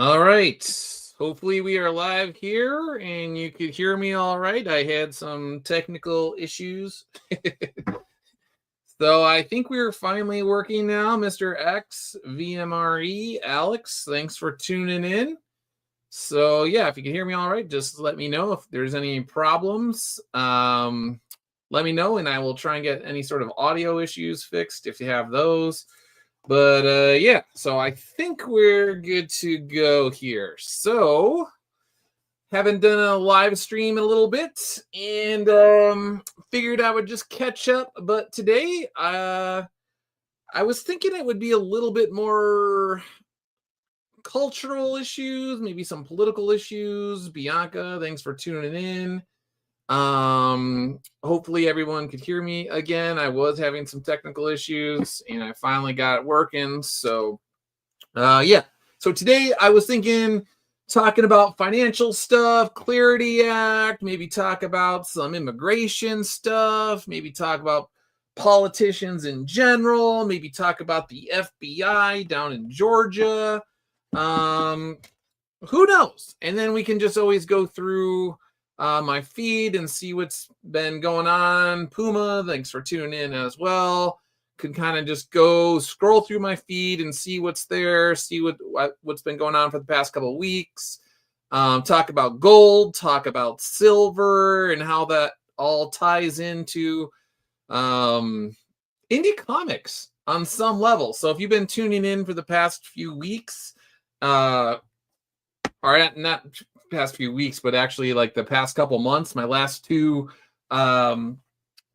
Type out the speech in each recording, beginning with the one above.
All right. Hopefully we are live here and you could hear me all right. I had some technical issues. So I think we're finally working now. Mr. X, VMRE, Alex, thanks for tuning in. So yeah, if you can hear me all right, just let me know if there's any problems. Let me know and I will try and get any sort of audio issues fixed if you have those. But yeah, so I think we're good to go here. So haven't done a live stream in a little bit and figured I would just catch up. But today I was thinking it would be a little bit more cultural issues, maybe some political issues. Bianca, thanks for tuning in. Hopefully everyone could hear me again. I was having some technical issues and I finally got it working. So yeah. So today I was thinking talking about financial stuff, Clarity Act, maybe talk about some immigration stuff, maybe talk about politicians in general, maybe talk about the FBI down in Georgia. Who knows? And then we can just always go through my feed and see what's been going on. Puma, thanks for tuning in as well. Could kind of just go scroll through my feed and see what's there, see what's been going on for the past couple of weeks. Talk about gold, talk about silver, and how that all ties into indie comics on some level. So if you've been tuning in for the past few weeks, or not past few weeks, but actually like the past couple months, my last two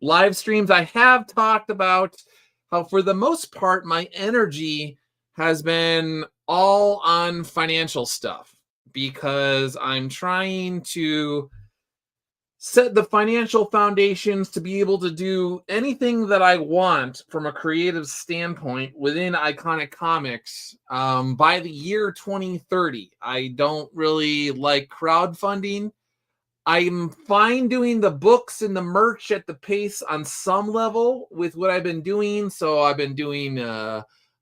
live streams, I have talked about how for the most part, my energy has been all on financial stuff because I'm trying to set the financial foundations to be able to do anything that I want from a creative standpoint within Iconic Comics by the year 2030. I don't really like crowdfunding. I'm fine doing the books and the merch at the pace on some level with what I've been doing. So I've been doing,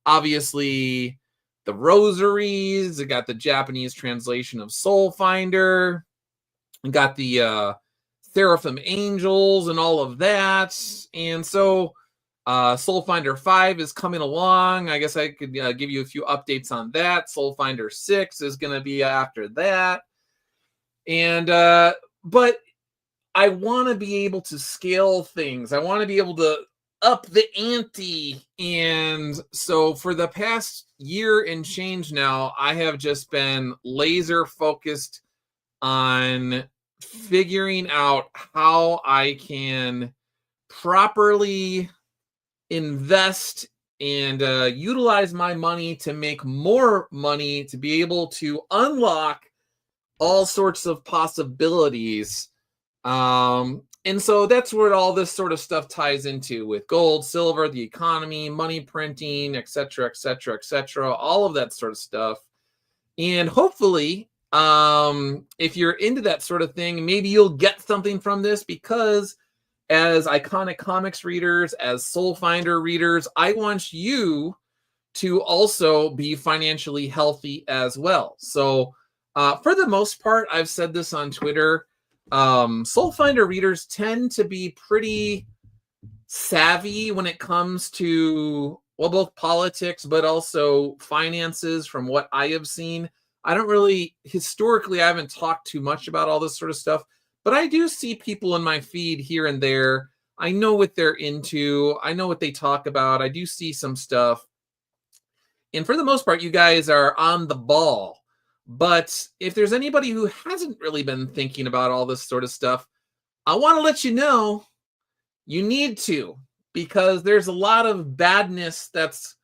obviously, the rosaries. I got the Japanese translation of Soul Finder. I got the Seraphim Angels and all of that. And so Soul Finder 5 is coming along. I guess I could give you a few updates on that. Soul Finder 6 is going to be after that. And but I want to be able to scale things. I want to be able to up the ante. And so for the past year and change now, I have just been laser focused on figuring out how I can properly invest and utilize my money to make more money to be able to unlock all sorts of possibilities. And so that's where all this sort of stuff ties into with gold, silver, the economy, money printing, etc., etc., etc., all of that sort of stuff. And hopefully, if you're into that sort of thing, maybe you'll get something from this because as Iconic Comics readers, as Soul Finder readers, I want you to also be financially healthy as well. So for the most part, I've said this on Twitter, Soul Finder readers tend to be pretty savvy when it comes to, well, both politics, but also finances from what I have seen. I don't really, historically, I haven't talked too much about all this sort of stuff, but I do see people in my feed here and there. I know what they're into. I know what they talk about. I do see some stuff. And for the most part, you guys are on the ball. But if there's anybody who hasn't really been thinking about all this sort of stuff, I want to let you know you need to, because there's a lot of badness that's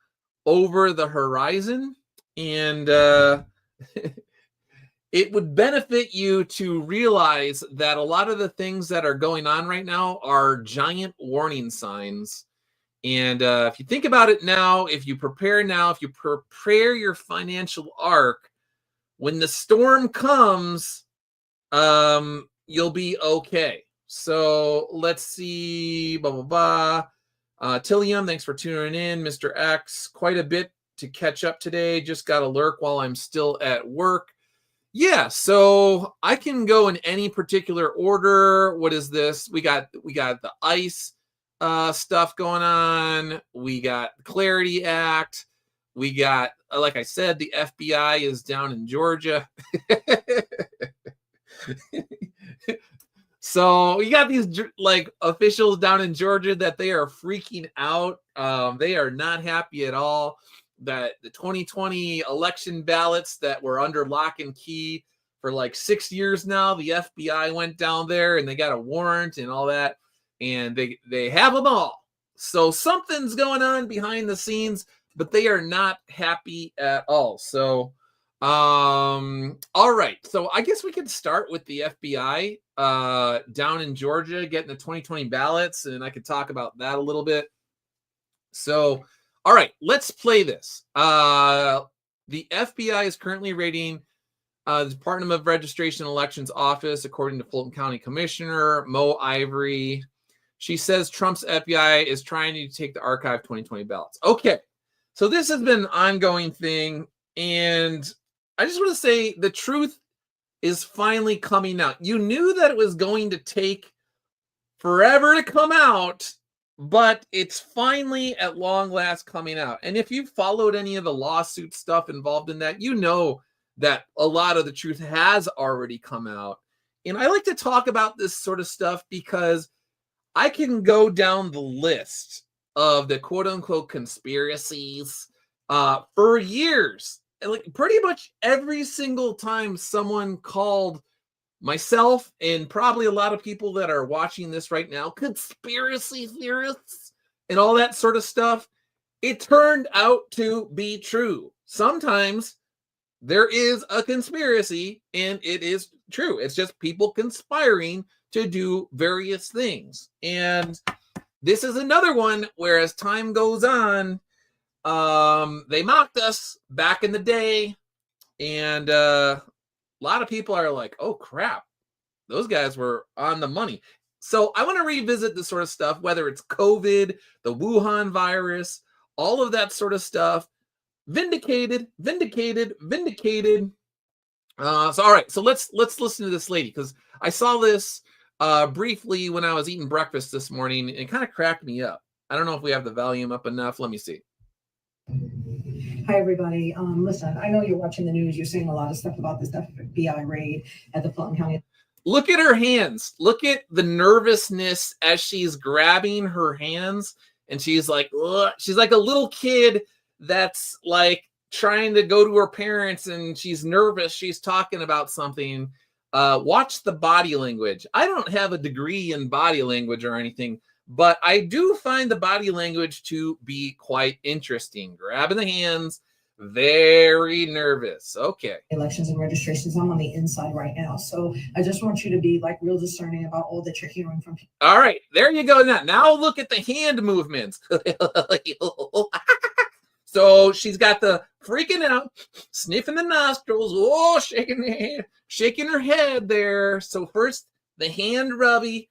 over the horizon. And it would benefit you to realize that a lot of the things that are going on right now are giant warning signs. And if you think about it now, if you prepare now, if you prepare your financial arc, when the storm comes, you'll be okay. So let's see, blah, blah, blah. Tillium, thanks for tuning in. Mr. X, quite a bit to catch up today. Just got a lurk while I'm still at work. Yeah, so I can go in any particular order. What is this? We got the ICE stuff going on. We got the Clarity Act. We got, like I said, the FBI is down in Georgia. So we got these like officials down in Georgia that they are freaking out. They are not happy at all that the 2020 election ballots that were under lock and key for like 6 years now, the FBI went down there and they got a warrant and all that, and they have them all. So something's going on behind the scenes, but they are not happy at all. So all right, so I guess we could start with the FBI down in Georgia getting the 2020 ballots, and I could talk about that a little bit. So all right, let's play this. The FBI is currently raiding the Department of Registration and Elections office, according to Fulton County Commissioner Mo Ivory. She says Trump's FBI is trying to take the archived 2020 ballots. Okay, so this has been an ongoing thing, and I just want to say the truth is finally coming out. You knew that it was going to take forever to come out, but it's finally at long last coming out. And if you've followed any of the lawsuit stuff involved in that, you know that a lot of the truth has already come out. And I like to talk about this sort of stuff because I can go down the list of the quote unquote conspiracies for years. Like pretty much every single time someone called myself and probably a lot of people that are watching this right now conspiracy theorists and all that sort of stuff, it turned out to be true. Sometimes there is a conspiracy and it is true. It's just people conspiring to do various things. And this is another one where as time goes on, they mocked us back in the day, and a lot of people are like, oh crap, those guys were on the money. So I want to revisit this sort of stuff, whether it's COVID, the Wuhan virus, all of that sort of stuff. Vindicated. So all right, so let's listen to this lady, because I saw this briefly when I was eating breakfast this morning, and it kind of cracked me up. I don't know if we have the volume up enough. Let me see. Hi, everybody. Listen, I know you're watching the news. You're seeing a lot of stuff about this FBI raid at the Fulton County. Look at her hands. Look at the nervousness as she's grabbing her hands. And she's like, ugh. She's like a little kid that's like trying to go to her parents and she's nervous. She's talking about something. Watch the body language. I don't have a degree in body language or anything, but I do find the body language to be quite interesting. Grabbing the hands, very nervous. Okay. Elections and registrations. I'm on the inside right now. So I just want you to be like real discerning about all that you're hearing from people. All right, there you go. Now look at the hand movements. So she's got the freaking out, sniffing the nostrils, shaking her head there. So first the hand rubby.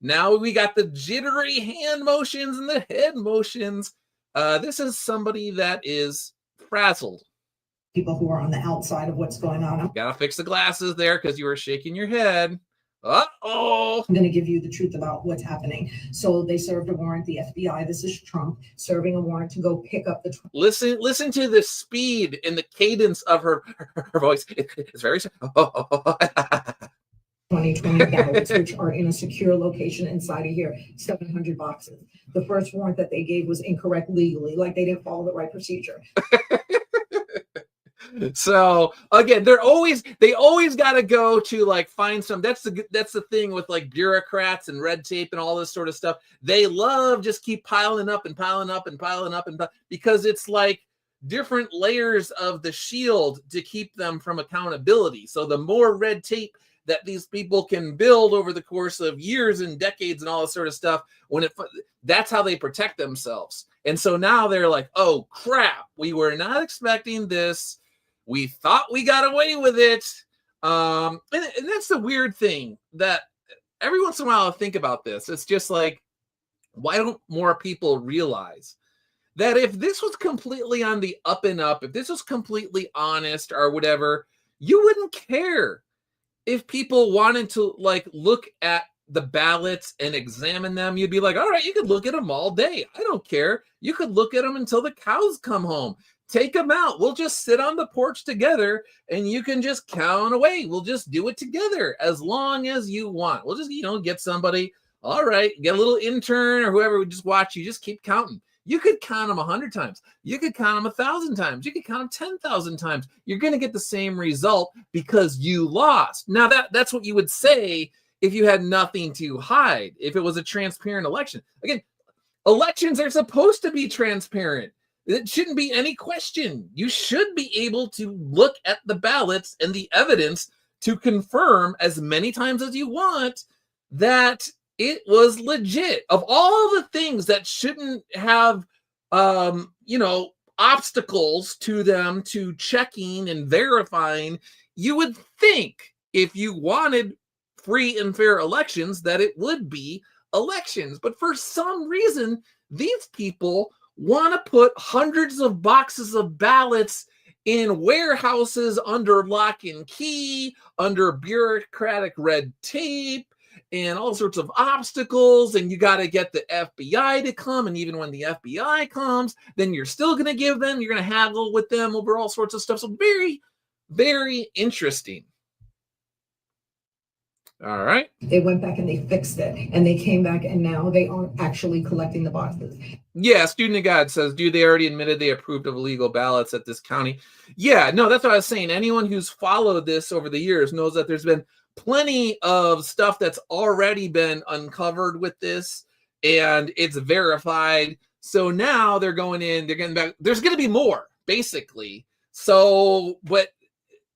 Now we got the jittery hand motions and the head motions. This is somebody that is frazzled. People who are on the outside of what's going on. Gotta fix the glasses there because you were shaking your head. Uh-oh. I'm going to give you the truth about what's happening. So they served a warrant, the FBI, this is Trump, serving a warrant to go pick up the... Listen to the speed and the cadence of her voice. It's very... 2020 ballots, which are in a secure location inside of here, 700 boxes. The first warrant that they gave was incorrect legally, like they didn't follow the right procedure. So again, they always got to go to like find some. That's the thing with like bureaucrats and red tape and all this sort of stuff. They love just keep piling up because it's like different layers of the shield to keep them from accountability. So the more red tape that these people can build over the course of years and decades and all this sort of stuff, that's how they protect themselves. And so now they're like, oh crap, we were not expecting this. We thought we got away with it. And that's the weird thing, that every once in a while I think about this. It's just like, why don't more people realize that if this was completely on the up and up, if this was completely honest or whatever, you wouldn't care if people wanted to like look at the ballots and examine them. You'd be like, all right, you could look at them all day. I don't care. You could look at them until the cows come home. Take them out. We'll just sit on the porch together and you can just count away. We'll just do it together as long as you want. We'll just, get somebody. All right, get a little intern or whoever would just watch you. Just keep counting. You could count them 100 times. You could count them 1,000 times. You could count them 10,000 times. You're going to get the same result because you lost. Now, that's what you would say if you had nothing to hide, if it was a transparent election. Again, elections are supposed to be transparent. It shouldn't be any question. You should be able to look at the ballots and the evidence to confirm as many times as you want that it was legit. Of all the things that shouldn't have, obstacles to them to checking and verifying, you would think if you wanted free and fair elections that it would be elections. But for some reason, these people want to put hundreds of boxes of ballots in warehouses under lock and key, under bureaucratic red tape, and all sorts of obstacles. And you got to get the FBI to come. And even when the FBI comes, then you're still going to give them, you're going to haggle with them over all sorts of stuff. So very, very interesting. All right. They went back and they fixed it, and they came back, and now they aren't actually collecting the boxes. Yeah, Student of God says, dude, they already admitted they approved of illegal ballots at this county. Yeah, no, that's what I was saying. Anyone who's followed this over the years knows that there's been plenty of stuff that's already been uncovered with this, and it's verified. So now they're going in, they're getting back. There's going to be more, basically. So, but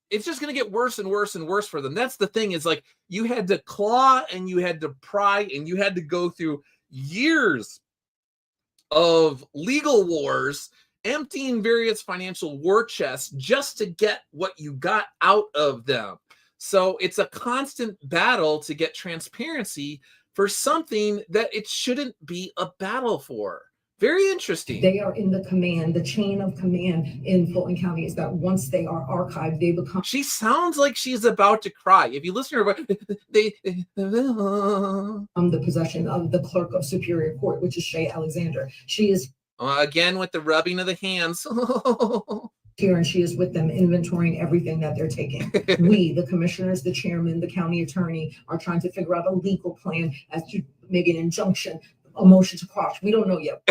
it's just going to get worse and worse and worse for them. That's the thing, is like you had to claw and you had to pry and you had to go through years of legal wars, emptying various financial war chests just to get what you got out of them. So it's a constant battle to get transparency for something that it shouldn't be a battle for. Very interesting. They are in the chain of command in Fulton County is that once they are archived, they become. She sounds like she's about to cry. If you listen to her, they the possession of the clerk of Superior Court, which is Shay Alexander. She is again with the rubbing of the hands. Here, and she is with them inventorying everything that they're taking. We, the commissioners, the chairman, the county attorney, are trying to figure out a legal plan as to maybe an injunction, a motion to quash. We don't know yet.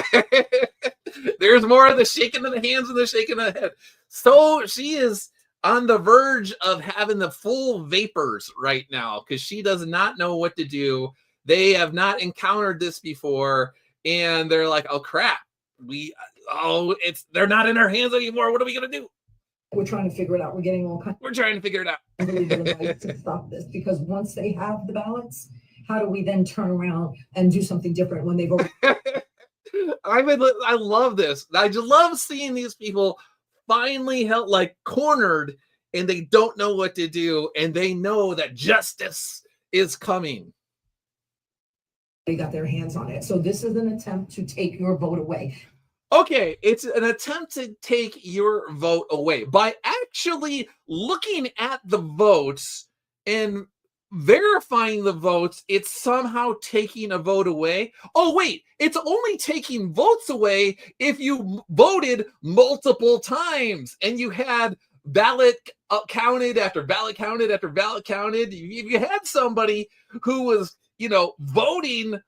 There's more of the shaking of the hands and the shaking of the head. So she is on the verge of having the full vapors right now because she does not know what to do. They have not encountered this before, and they're like, oh crap, they're not in our hands anymore. What are we gonna do? We're trying to figure it out. We're getting all kinds. We're trying to figure it out. To stop this, because once they have the ballots, how do we then turn around and do something different when they've already? I love this. I just love seeing these people finally held like cornered, and they don't know what to do, and they know that justice is coming. They got their hands on it. So this is an attempt to take your vote away. Okay, it's an attempt to take your vote away by actually looking at the votes and verifying the votes. It's somehow taking a vote away. Oh, wait, it's only taking votes away if you voted multiple times and you had ballot counted after ballot counted after ballot counted. If you had somebody who was, voting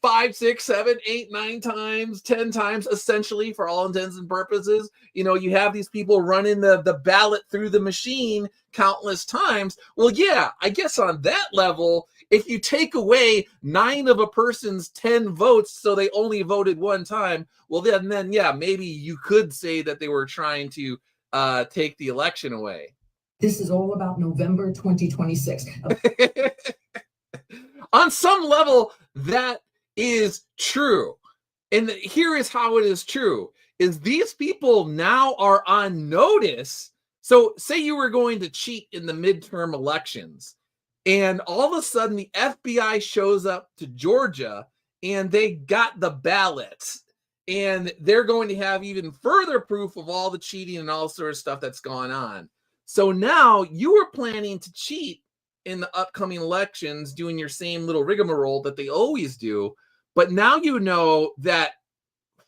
5, 6, 7, 8, 9 times, 10 times, essentially, for all intents and purposes. You have these people running the ballot through the machine countless times. Well, yeah, I guess on that level, if you take away 9 of a person's 10 votes, so they only voted one time, well, then yeah, maybe you could say that they were trying to take the election away. This is all about November 2026. On some level, that is true. And here is how it is true, is these people now are on notice. So say you were going to cheat in the midterm elections, and all of a sudden the FBI shows up to Georgia and they got the ballots And they're going to have even further proof of all the cheating and all sort of stuff that's gone on. So now you are planning to cheat in the upcoming elections, doing your same little rigmarole that they always do. But now you know that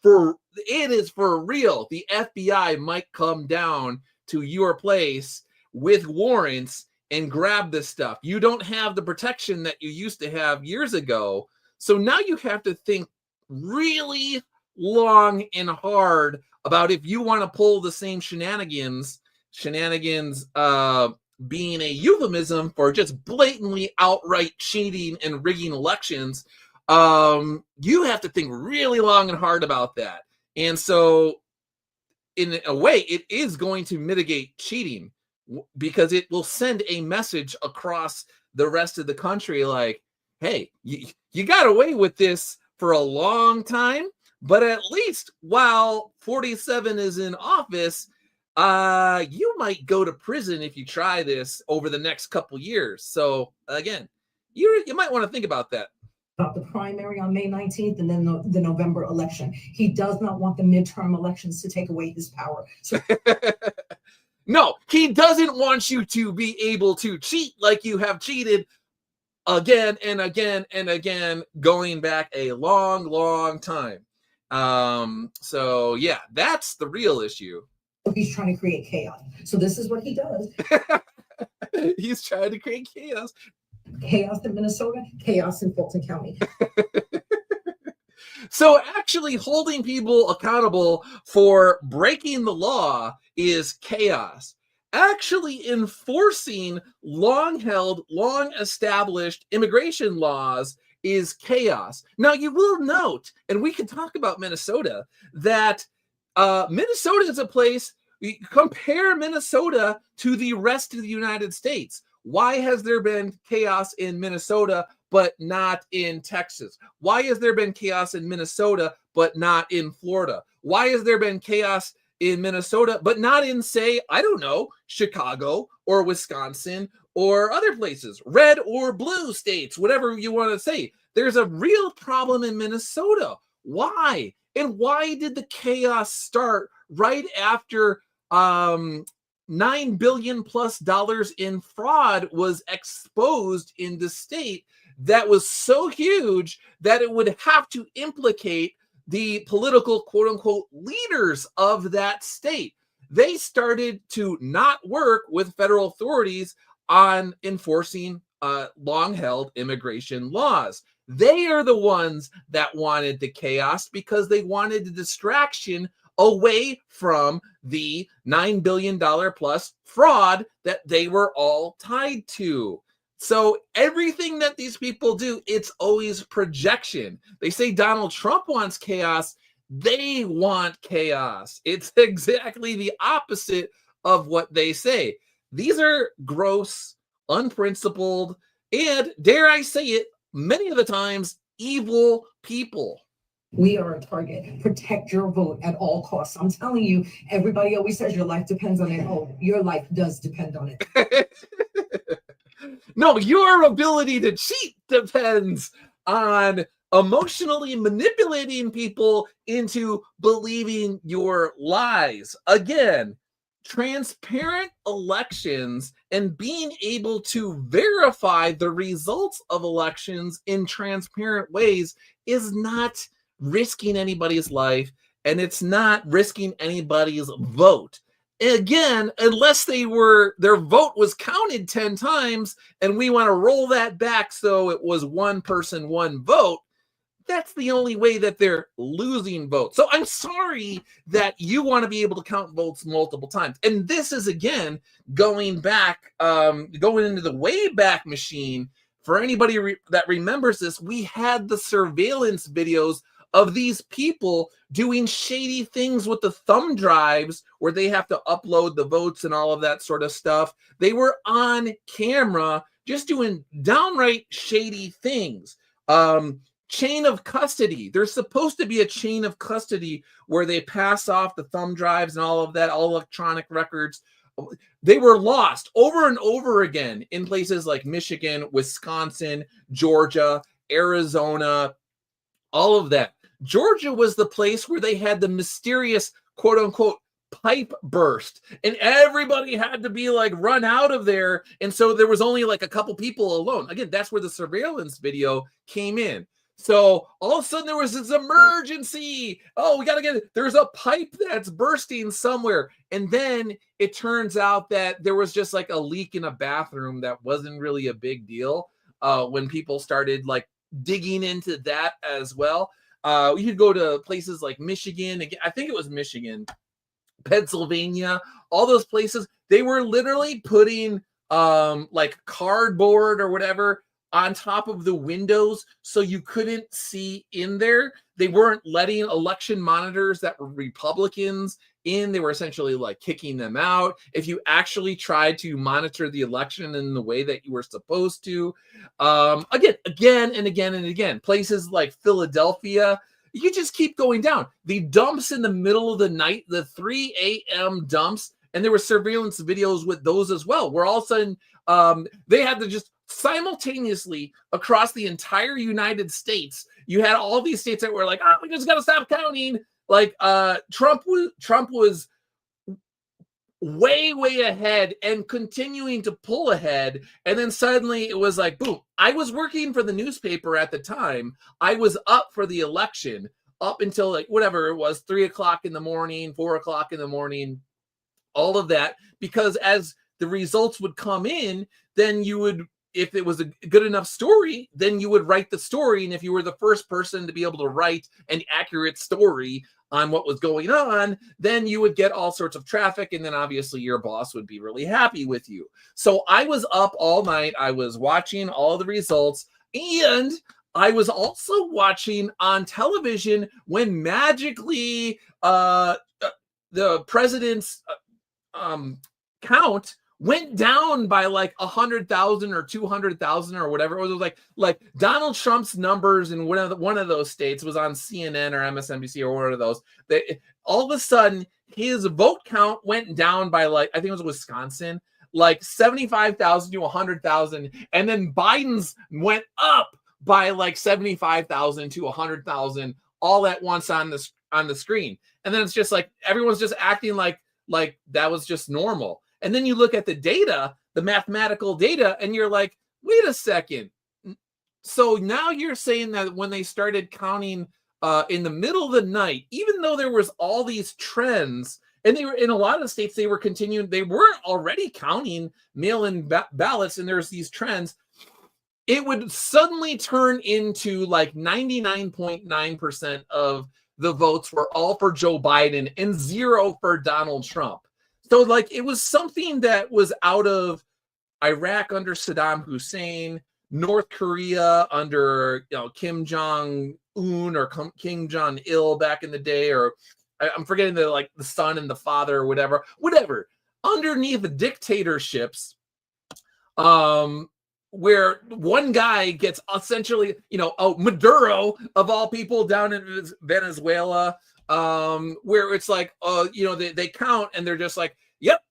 it is for real. The FBI might come down to your place with warrants and grab this stuff. You don't have the protection that you used to have years ago. So now you have to think really long and hard about if you want to pull the same shenanigans being a euphemism for just blatantly outright cheating and rigging elections. You have to think really long and hard about that. And so in a way, it is going to mitigate cheating because it will send a message across the rest of the country like, hey, you got away with this for a long time, but at least while 47 is in office, you might go to prison if you try this over the next couple years. So again, you might want to think about that. About the primary on May 19th and then the November election. He does not want the midterm elections to take away his power. So no, he doesn't want you to be able to cheat like you have cheated again and again and again, going back a long, long time. So yeah, that's the real issue. He's trying to create chaos. So this is what he does. He's trying to create chaos. Chaos in Minnesota, chaos in Fulton County. So actually holding people accountable for breaking the law is chaos. Actually enforcing long-held, long-established immigration laws is chaos. Now, you will note, and we can talk about Minnesota, that Minnesota is a place, compare Minnesota to the rest of the United States. Why has there been chaos in Minnesota, but not in Texas? Why has there been chaos in Minnesota, but not in Florida? Why has there been chaos in Minnesota, but not in, say, I don't know, Chicago or Wisconsin or other places, red or blue states, whatever you want to say? There's a real problem in Minnesota. Why? And why did the chaos start right after $9 billion plus in fraud was exposed in the state that was so huge that it would have to implicate the political quote unquote leaders of that state? They started to not work with federal authorities on enforcing long-held immigration laws. They are the ones that wanted the chaos because they wanted the distraction away from the $9 billion plus fraud that they were all tied to. So everything that these people do, it's always projection. They say Donald Trump wants chaos. They want chaos. It's exactly the opposite of what they say. These are gross, unprincipled, and dare I say it, many of the times, evil people. We are a target. Protect your vote at all costs. I'm telling you, everybody always says your life depends on it. Oh, your life does depend on it. No, your ability to cheat depends on emotionally manipulating people into believing your lies. Again, transparent elections and being able to verify the results of elections in transparent ways is not risking anybody's life, and it's not risking anybody's vote. Again, unless their vote was counted 10 times and we want to roll that back so it was one person, one vote, that's the only way that they're losing votes. So I'm sorry that you want to be able to count votes multiple times. And this is, again, going back, going into the Wayback Machine. For anybody that remembers this, we had the surveillance videos of these people doing shady things with the thumb drives where they have to upload the votes and all of that sort of stuff. They were on camera just doing downright shady things. Chain of custody. There's supposed to be a chain of custody where they pass off the thumb drives and all of that, all electronic records. They were lost over and over again in places like Michigan, Wisconsin, Georgia, Arizona, all of that. Georgia was the place where they had the mysterious quote unquote pipe burst, and everybody had to be like run out of there. And so there was only like a couple people alone. Again, that's where the surveillance video came in. So all of a sudden there was this emergency. Oh, we got to get it. There's a pipe that's bursting somewhere. And then it turns out that there was just like a leak in a bathroom that wasn't really a big deal when people started like digging into that as well. You could go to places like Michigan. I think it was Michigan, Pennsylvania, all those places. They were literally putting like cardboard or whatever on top of the windows so you couldn't see in there. They weren't letting election monitors that were Republicans in. They were essentially like kicking them out if you actually tried to monitor the election in the way that you were supposed to. Again and again. Places like Philadelphia, you just keep going down. The dumps in the middle of the night, the 3 a.m. dumps, and there were surveillance videos with those as well, where all of a sudden they had to just simultaneously across the entire United States, you had all these states that were like, oh, we just got to stop counting. Like Trump was way ahead and continuing to pull ahead. And then suddenly it was like, boom. I was working for the newspaper at the time. I was up for the election up until like whatever it was, 3 o'clock in the morning, 4 o'clock in the morning, all of that, because as the results would come in, then you would, if it was a good enough story, then you would write the story. And if you were the first person to be able to write an accurate story on what was going on, then you would get all sorts of traffic. And then obviously your boss would be really happy with you. So I was up all night. I was watching all the results, and I was also watching on television when magically the president's count went down by like 100,000 or 200,000 or whatever. It was like Donald Trump's numbers in one of those states was on CNN or MSNBC or one of those. All of a sudden, his vote count went down by like, I think it was Wisconsin, like 75,000 to 100,000. And then Biden's went up by like 75,000 to 100,000 all at once on the screen. And then it's just like, everyone's just acting like that was just normal. And then you look at the data, the mathematical data, and you're like, wait a second. So now you're saying that when they started counting in the middle of the night, even though there was all these trends, and they were in a lot of states, they were continuing, they weren't already counting mail-in ballots, and there's these trends, it would suddenly turn into like 99.9% of the votes were all for Joe Biden and 0 for Donald Trump. So like it was something that was out of Iraq under Saddam Hussein, North Korea under Kim Jong-un or Kim Jong-il back in the day, or I'm forgetting the son and the father or whatever. Underneath the dictatorships, where one guy gets essentially, Maduro of all people down in Venezuela, where it's like, they count and they're just like, yep,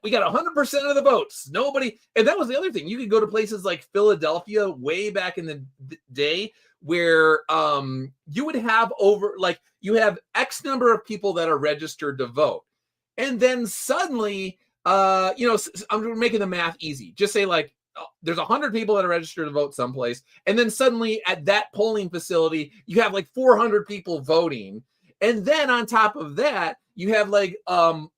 we got 100% of the votes. Nobody, and that was the other thing. You could go to places like Philadelphia way back in the day where you would have you have X number of people that are registered to vote. And then suddenly, I'm making the math easy. Just say like, there's 100 people that are registered to vote someplace. And then suddenly at that polling facility, you have like 400 people voting. And then on top of that, you have like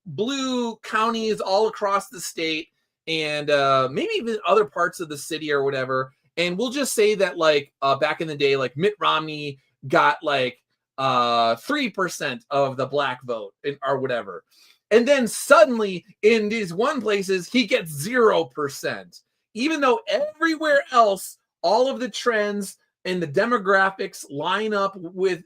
blue counties all across the state and maybe even other parts of the city or whatever. And we'll just say that like back in the day, like Mitt Romney got like 3% of the black vote or whatever. And then suddenly in these one places, he gets 0%. Even though everywhere else, all of the trends and the demographics line up with,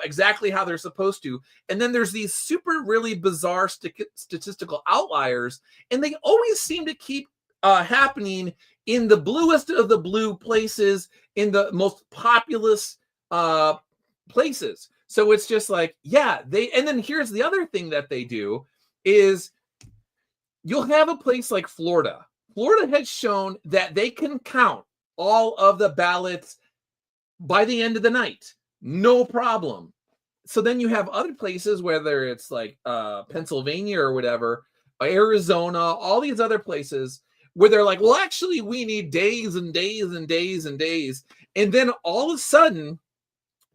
exactly how they're supposed to. And then there's these super really bizarre statistical outliers, and they always seem to keep happening in the bluest of the blue places, in the most populous places. So it's just like, and then here's the other thing that they do is you'll have a place like Florida. Florida has shown that they can count all of the ballots by the end of the night. No problem. so then you have other places, whether it's like Pennsylvania or whatever, Arizona, all these other places where they're like, well, actually, we need days and days and days and days. And then all of a sudden,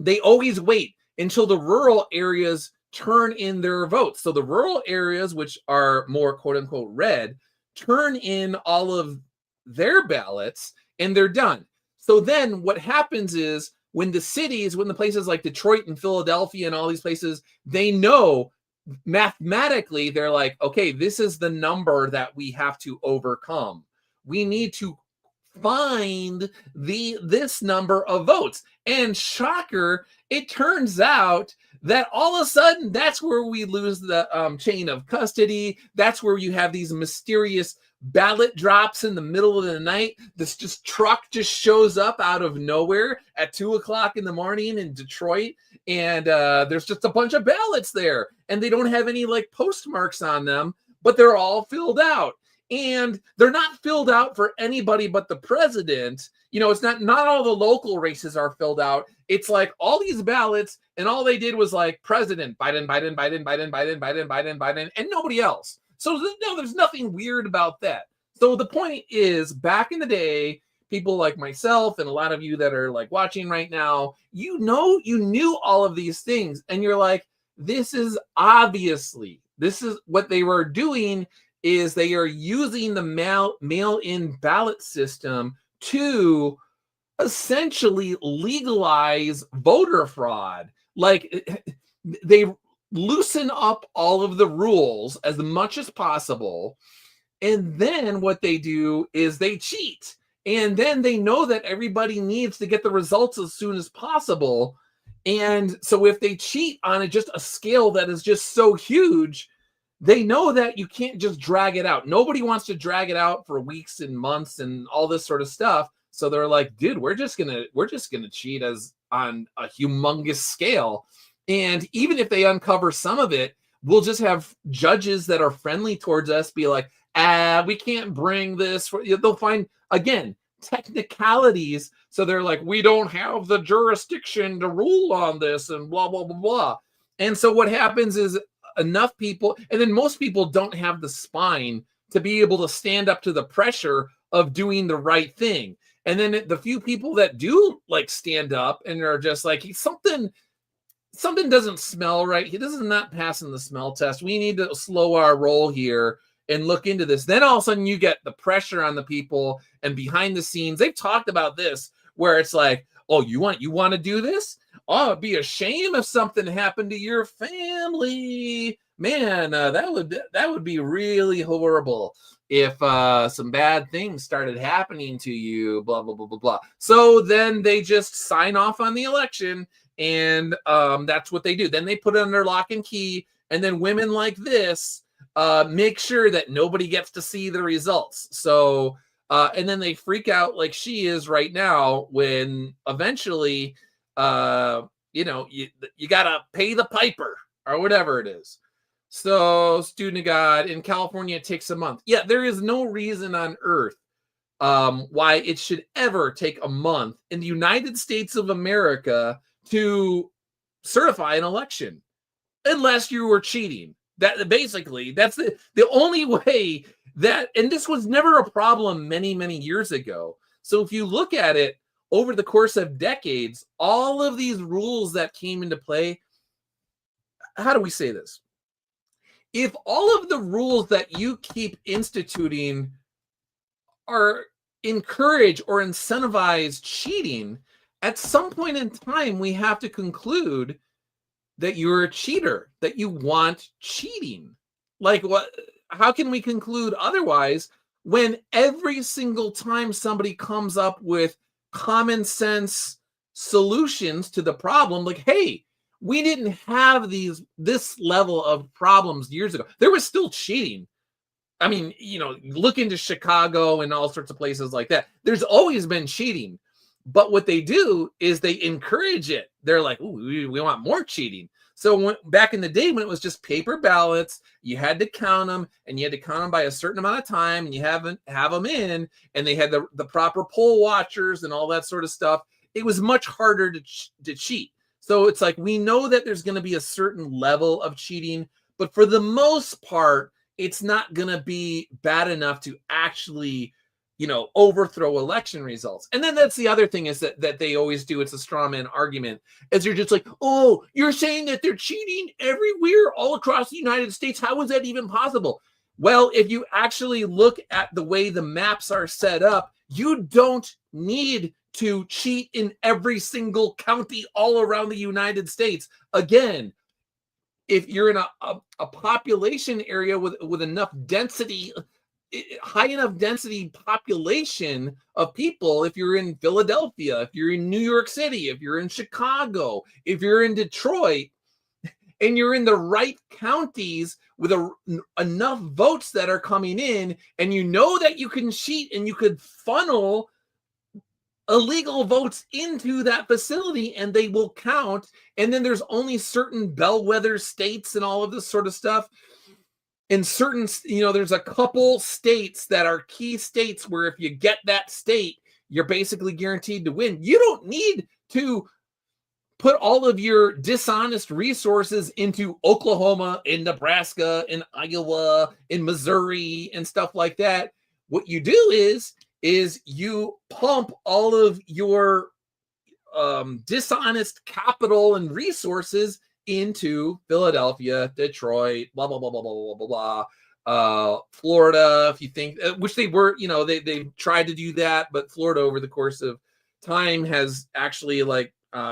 they always wait until the rural areas turn in their votes. So the rural areas, which are more quote unquote red, turn in all of their ballots and they're done. So then what happens is when the cities, when the places like Detroit and Philadelphia and all these places, they know mathematically, they're like, okay, this is the number that we have to overcome. We need to find this number of votes. And shocker, it turns out that all of a sudden that's where we lose the chain of custody. That's where you have these mysterious ballot drops in the middle of the night. This just truck just shows up out of nowhere at 2:00 in the morning in Detroit, and there's just a bunch of ballots there, and they don't have any like postmarks on them, but they're all filled out. And they're not filled out for anybody but the president. You know, it's not all the local races are filled out. It's like all these ballots, and all they did was like President Biden, Biden, Biden, Biden, Biden, Biden, Biden, Biden, and nobody else. So no, there's nothing weird about that. So the point is, back in the day, people like myself and a lot of you that are like watching right now, you knew all of these things, and you're like, this is what they were doing, is they are using the mail-in ballot system to essentially legalize voter fraud. Like, they loosen up all of the rules as much as possible, and then what they do is they cheat. And then they know that everybody needs to get the results as soon as possible. And so if they cheat on just a scale that is just so huge, they know that you can't just drag it out. Nobody wants to drag it out for weeks and months and all this sort of stuff. So they're like, dude, we're just gonna cheat as on a humongous scale. And even if they uncover some of it, we'll just have judges that are friendly towards us be like, we can't bring this. They'll find, again, technicalities. So they're like, we don't have the jurisdiction to rule on this and blah, blah, blah, blah. And so what happens is enough people, and then most people don't have the spine to be able to stand up to the pressure of doing the right thing. And then the few people that do like stand up and are just like, something doesn't smell right. He does not passing the smell test. We need to slow our roll here and look into this. Then all of a sudden you get the pressure on the people, and behind the scenes, they've talked about this where it's like, oh, you want to do this? Oh, it'd be a shame if something happened to your family. Man, that would be really horrible if some bad things started happening to you, blah, blah, blah, blah, blah. So then they just sign off on the election, and that's what they do. Then they put it under lock and key, and then women like this make sure that nobody gets to see the results. So, and then they freak out like she is right now when eventually, you got to pay the piper or whatever it is. So, student of God, in California, it takes a month. Yeah, there is no reason on earth why it should ever take a month in the United States of America to certify an election, unless you were cheating. That basically, that's the only way that, and this was never a problem many, many years ago. So if you look at it over the course of decades, all of these rules that came into play, how do we say this? If all of the rules that you keep instituting are encourage or incentivize cheating, at some point in time, we have to conclude that you're a cheater, that you want cheating. Like, what? How can we conclude otherwise when every single time somebody comes up with common sense solutions to the problem, like, hey, we didn't have this level of problems years ago. There was still cheating. I mean, look into Chicago and all sorts of places like that. There's always been cheating. But what they do is they encourage it. They're like, ooh, we want more cheating. So back in the day when it was just paper ballots, you had to count them, and you had to count them by a certain amount of time, and you have them in, and they had the proper poll watchers and all that sort of stuff. It was much harder to cheat. So it's like we know that there's going to be a certain level of cheating, but for the most part, it's not going to be bad enough to actually, overthrow election results. And then that's the other thing is that they always do. It's a straw man argument, is you're just like, oh, you're saying that they're cheating everywhere all across the United States. How is that even possible? Well, if you actually look at the way the maps are set up, you don't need to cheat in every single county all around the United States. Again, if you're in a population area with enough density, high enough density population of people, if you're in Philadelphia, if you're in New York City, if you're in Chicago, if you're in Detroit, and you're in the right counties with enough votes that are coming in, and you know that you can cheat and you could funnel illegal votes into that facility and they will count. And then there's only certain bellwether states and all of this sort of stuff. In certain, there's a couple states that are key states where if you get that state, you're basically guaranteed to win. You don't need to put all of your dishonest resources into Oklahoma, in Nebraska, in Iowa, in Missouri, and stuff like that. What you do is you pump all of your dishonest capital and resources into Philadelphia, Detroit, blah, blah, blah, blah, blah, blah, blah, blah. Florida, if you think, which they were, they tried to do that, but Florida over the course of time has actually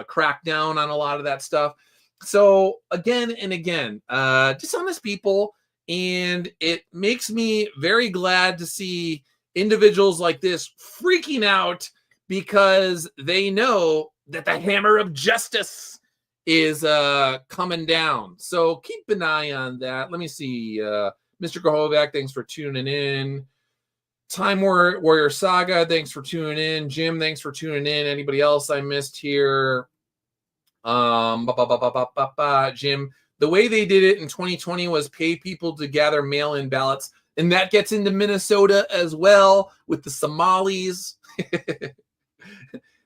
cracked down on a lot of that stuff. So again and again, dishonest people. And it makes me very glad to see individuals like this freaking out because they know that the hammer of justice is coming down. So keep an eye on that. Let me see. Mr. Grahovac, thanks for tuning in. Time Warrior Saga, thanks for tuning in. Jim, thanks for tuning in. Anybody else I missed here? Jim, the way they did it in 2020 was pay people to gather mail-in ballots. And that gets into Minnesota as well with the Somalis.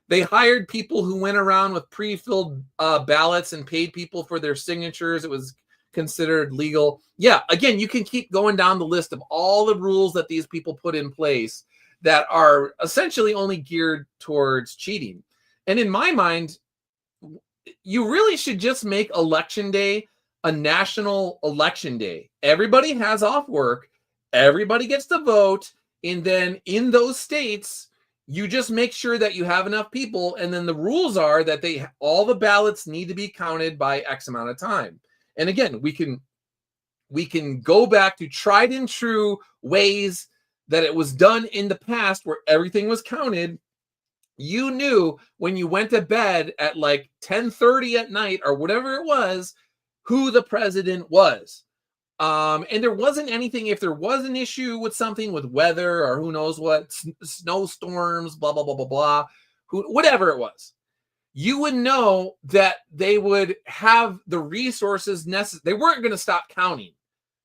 They hired people who went around with pre-filled ballots and paid people for their signatures. It was considered legal. Yeah, again, you can keep going down the list of all the rules that these people put in place that are essentially only geared towards cheating. And in my mind, you really should just make Election Day a national election day. Everybody has off work. Everybody gets to vote. And then in those states, you just make sure that you have enough people. And then the rules are that all the ballots need to be counted by X amount of time. And again, we can go back to tried and true ways that it was done in the past where everything was counted. You knew when you went to bed at 10:30 at night or whatever it was, who the president was. And there wasn't anything, if there was an issue with something with weather or who knows what, snowstorms, blah, blah, blah, blah, blah, whatever it was, you would know that they would have the resources necessary. They weren't going to stop counting.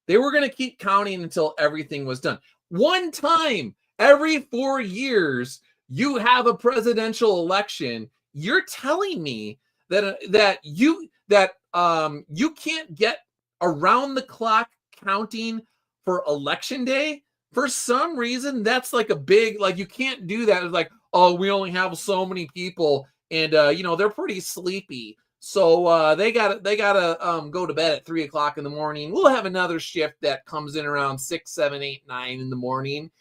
They were going to keep counting until everything was done. One time every 4 years, you have a presidential election. You're telling me that you can't get around the clock counting for election day? For some reason, that's a big, you can't do that. It's oh, we only have so many people and they're pretty sleepy. So they gotta go to bed at 3 o'clock in the morning. We'll have another shift that comes in around 6, 7, 8, 9 in the morning.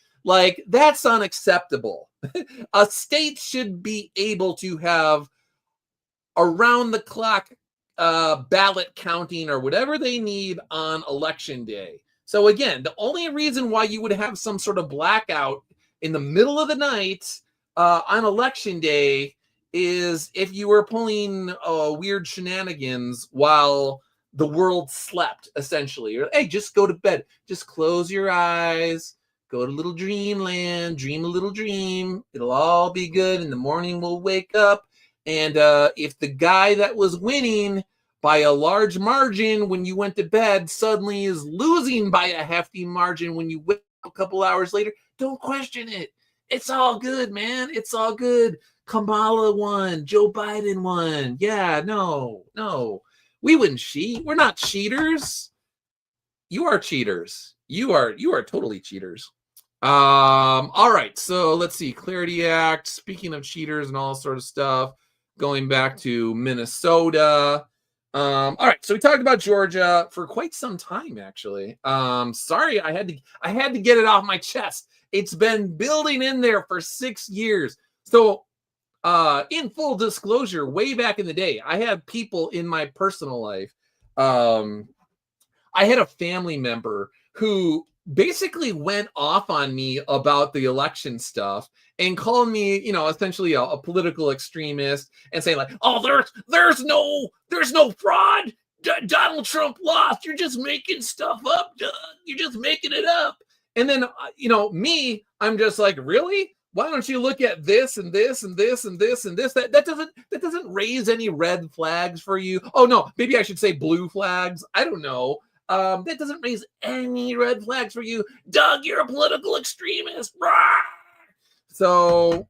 That's unacceptable. A state should be able to have around the clock ballot counting or whatever they need on election day. So again, the only reason why you would have some sort of blackout in the middle of the night on election day is if you were pulling weird shenanigans while the world slept, essentially. Or, hey, just go to bed. Just close your eyes. Go to little dreamland. Dream a little dream. It'll all be good. In the morning, we'll wake up. And if the guy that was winning by a large margin when you went to bed suddenly is losing by a hefty margin when you wake up a couple hours later, don't question it. It's all good, man. It's all good. Kamala won. Joe Biden won. Yeah, no. We wouldn't cheat. We're not cheaters. You are cheaters. You are totally cheaters. All right. So let's see. Clarity Act. Speaking of cheaters and all sort of stuff, going back to Minnesota. All right. So we talked about Georgia for quite some time, actually. Sorry, I had to get it off my chest. It's been building in there for 6 years. So in full disclosure, way back in the day, I had people in my personal life. I had a family member who basically went off on me about the election stuff and called me, essentially a political extremist and saying like, "Oh, there's no fraud. Donald Trump lost. You're just making stuff up, Doug. You're just making it up." And then, I'm just like, really? Why don't you look at this and this and this and this and this? That doesn't raise any red flags for you. Oh no, maybe I should say blue flags. I don't know. That doesn't raise any red flags for you. Doug, you're a political extremist. So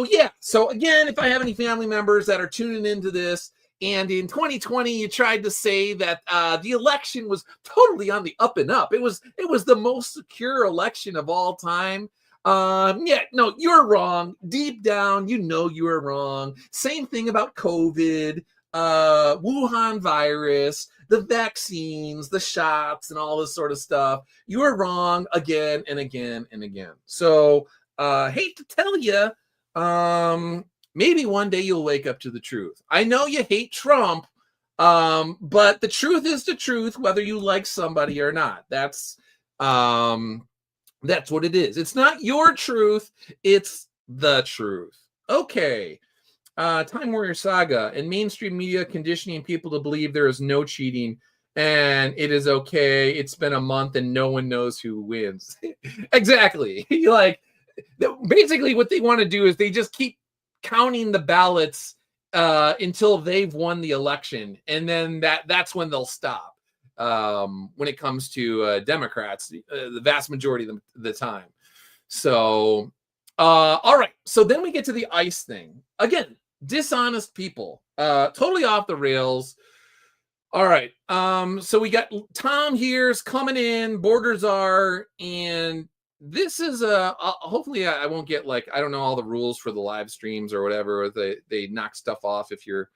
yeah. So again, if I have any family members that are tuning into this, and in 2020 you tried to say that the election was totally on the up and up, it was the most secure election of all time. Yeah, no, you're wrong. Deep down, you were wrong. Same thing about COVID, Wuhan virus, the vaccines, the shots, and all this sort of stuff. You were wrong again and again and again. So, hate to tell you, maybe one day you'll wake up to the truth. I know you hate Trump, but the truth is the truth, whether you like somebody or not. That's what it is. It's not your truth. It's the truth. Okay. Time Warrior Saga and mainstream media conditioning people to believe there is no cheating and it is okay. It's been a month and no one knows who wins. Exactly. Like, basically what they want to do is they just keep counting the ballots until they've won the election. And then that's when they'll stop. When it comes to Democrats, the vast majority of the time. So, all right. So then we get to the ICE thing. Again, dishonest people, totally off the rails. All right. So we got Tom here's coming in, borders are, and this is hopefully I won't get I don't know all the rules for the live streams or whatever, or they knock stuff off if you're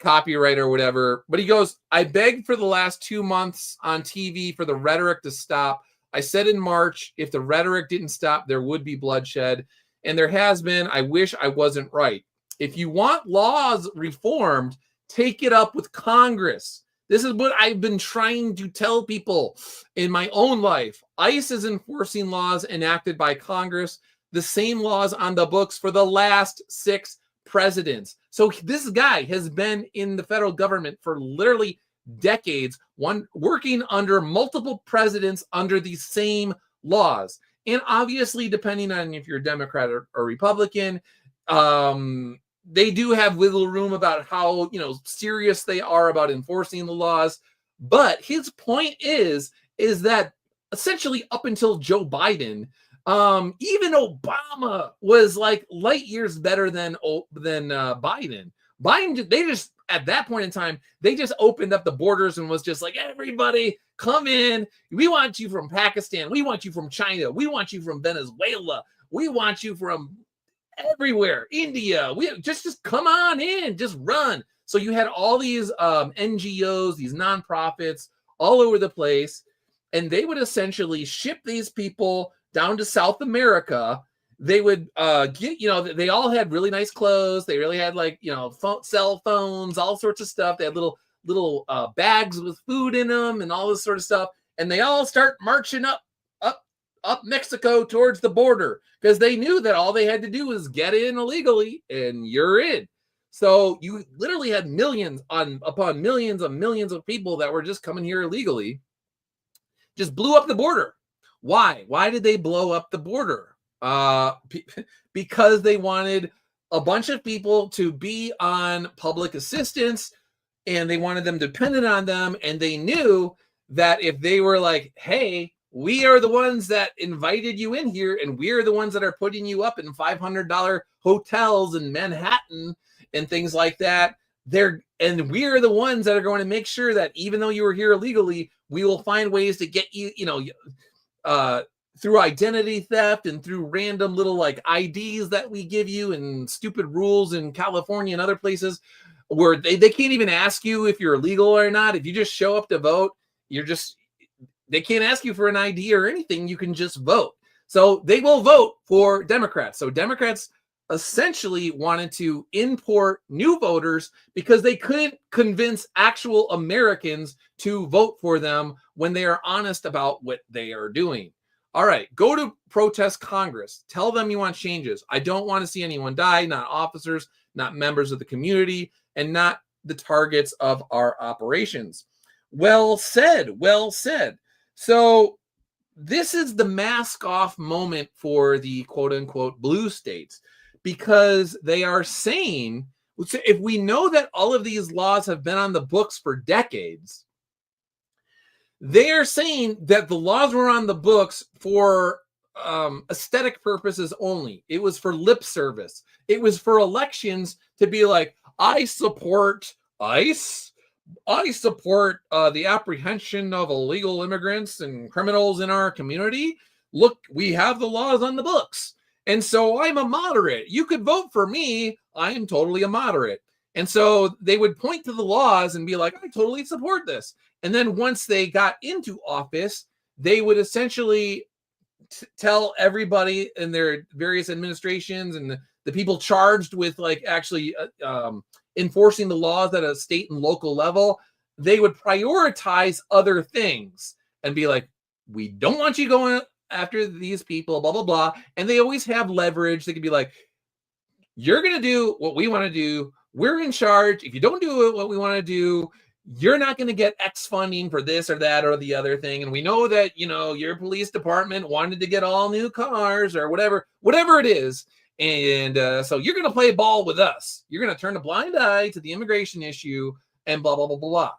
copyright or whatever. But he goes, "I begged for the last 2 months on TV for the rhetoric to stop. I said in March, if the rhetoric didn't stop, there would be bloodshed. And there has been. I wish I wasn't right. If you want laws reformed, take it up with Congress. This is what I've been trying to tell people in my own life. ICE is enforcing laws enacted by Congress, the same laws on the books for the last 6 presidents. So this guy has been in the federal government for literally decades, working under multiple presidents under these same laws. And obviously, depending on if you're a Democrat or Republican, they do have wiggle room about how serious they are about enforcing the laws. But his point is that essentially up until Joe Biden, even Obama was like light years better than Biden. Biden, they just at that point in time, they just opened up the borders and was just like, everybody come in. We want you from Pakistan. We want you from China. We want you from Venezuela. We want you from everywhere. India. We just come on in, just run. So you had all these NGOs, these nonprofits all over the place, and they would essentially ship these people down to South America. They would get, they all had really nice clothes. They really had cell phones, all sorts of stuff. They had little bags with food in them and all this sort of stuff. And they all start marching up Mexico towards the border because they knew that all they had to do was get in illegally and you're in. So you literally had millions upon millions of people that were just coming here illegally, just blew up the border. Why? Why did they blow up the border? Because they wanted a bunch of people to be on public assistance and they wanted them dependent on them. And they knew that if they were like, hey, We are the ones that invited you in here, and we're the ones that are putting you up in $500 hotels in Manhattan and things like that. And we're the ones that are going to make sure that even though you were here illegally, we will find ways to get you, through identity theft and through random little like IDs that we give you and stupid rules in California and other places where they can't even ask you if you're illegal or not. If you just show up to vote, they can't ask you for an ID or anything. You can just vote. So they will vote for Democrats. So Democrats essentially wanted to import new voters because they couldn't convince actual Americans to vote for them when they are honest about what they are doing. All right, go to protest Congress. Tell them you want changes. I don't want to see anyone die, not officers, not members of the community, and not the targets of our operations. Well said, well said. So this is the mask off moment for the quote unquote blue states, because they are saying, if we know that all of these laws have been on the books for decades, they are saying that the laws were on the books for aesthetic purposes only. It was for lip service. It was for elections to be like, I support ICE. I support the apprehension of illegal immigrants and criminals in our community. Look, we have the laws on the books. And so I'm a moderate. You could vote for me. I am totally a moderate. And so they would point to the laws and be like, I totally support this. And then once they got into office, they would essentially tell everybody in their various administrations and the people charged with like actually enforcing the laws at a state and local level, they would prioritize other things and be like, we don't want you going after these people, blah, blah, blah. And they always have leverage. They could be like, you're going to do what we want to do. We're in charge. If you don't do what we want to do, you're not going to get X funding for this or that or the other thing. And we know that, your police department wanted to get all new cars or whatever it is. And so you're going to play ball with us. You're going to turn a blind eye to the immigration issue and blah, blah, blah, blah, blah.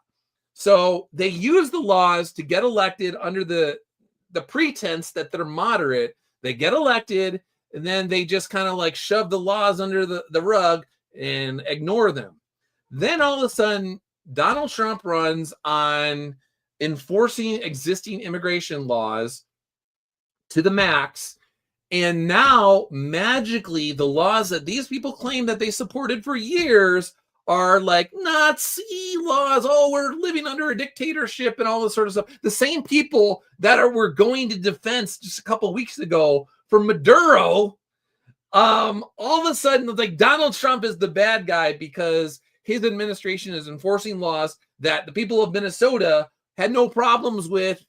So they use the laws to get elected under the pretense that they're moderate. They get elected and then they just kind of like shove the laws under the rug and ignore them. Then all of a sudden, Donald Trump runs on enforcing existing immigration laws to the max. And now, magically, the laws that these people claim that they supported for years are like Nazi laws. Oh, we're living under a dictatorship and all this sort of stuff. The same people that were going to defense just a couple of weeks ago for Maduro, all of a sudden, like Donald Trump is the bad guy because his administration is enforcing laws that the people of Minnesota had no problems with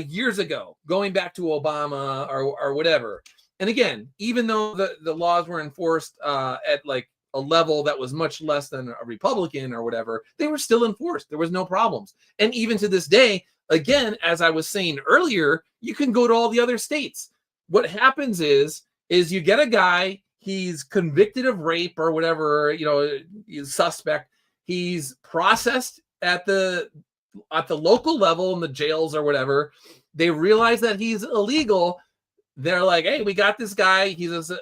years ago, going back to Obama or whatever. And again, even though the laws were enforced at like a level that was much less than a Republican or whatever, they were still enforced. There was no problems. And even to this day, again, as I was saying earlier, you can go to all the other states. What happens is you get a guy, he's convicted of rape or whatever, he's suspect. He's processed at the local level in the jails or whatever. They realize that he's illegal. They're like, hey, we got this guy. He's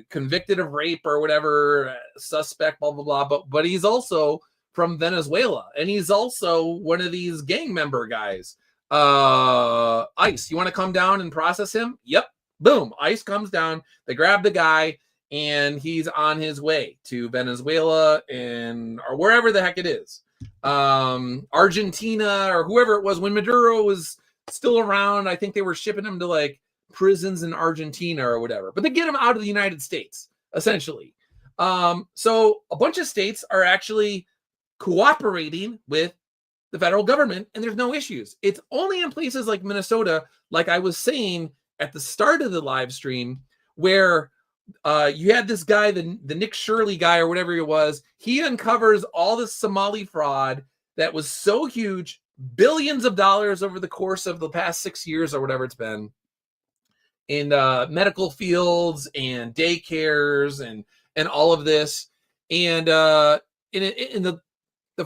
convicted of rape or whatever, suspect, blah, blah, blah. But he's also from Venezuela. And he's also one of these gang member guys. ICE, you want to come down and process him? Yep. Boom. ICE comes down. They grab the guy and he's on his way to Venezuela or wherever the heck it is. Argentina or whoever it was when Maduro was still around. I think they were shipping him to like prisons in Argentina or whatever, but they get him out of the United States essentially. So a bunch of states are actually cooperating with the federal government and there's no issues. It's only in places like Minnesota, like I was saying at the start of the live stream, where you had this guy, the Nick Shirley guy or whatever it was. He uncovers all this Somali fraud that was so huge, billions of dollars over the course of the past 6 years or whatever it's been, in medical fields and daycares and all of this. And the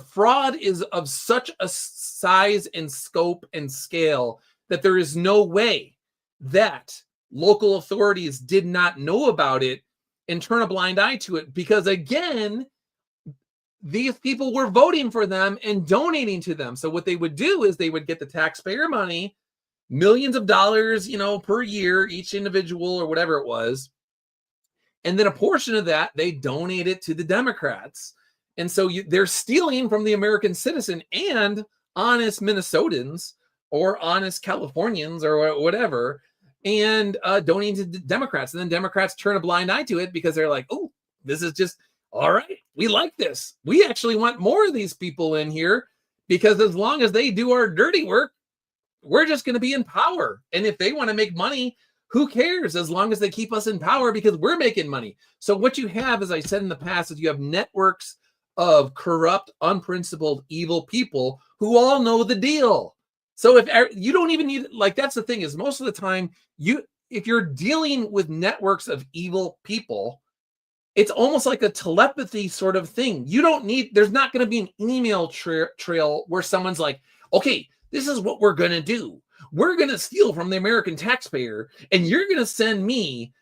fraud is of such a size and scope and scale that there is no way that local authorities did not know about it and turn a blind eye to it, because again, these people were voting for them and donating to them. So what they would do is they would get the taxpayer money, millions of dollars, per year, each individual or whatever it was. And then a portion of that, they donate it to the Democrats. And so they're stealing from the American citizen and honest Minnesotans or honest Californians or whatever, and donating to Democrats. And then Democrats turn a blind eye to it because they're like, oh, this is just, all right, we like this. We actually want more of these people in here, because as long as they do our dirty work, we're just going to be in power. And if they want to make money, who cares, as long as they keep us in power, because we're making money. So what you have, as I said in the past, is you have networks of corrupt, unprincipled, evil people who all know the deal. So if you don't even need, that's the thing, is most of the time, if you're dealing with networks of evil people, it's almost like a telepathy sort of thing. You don't need, there's not going to be an email trail where someone's like, okay, this is what we're going to do. We're going to steal from the American taxpayer, and you're going to send me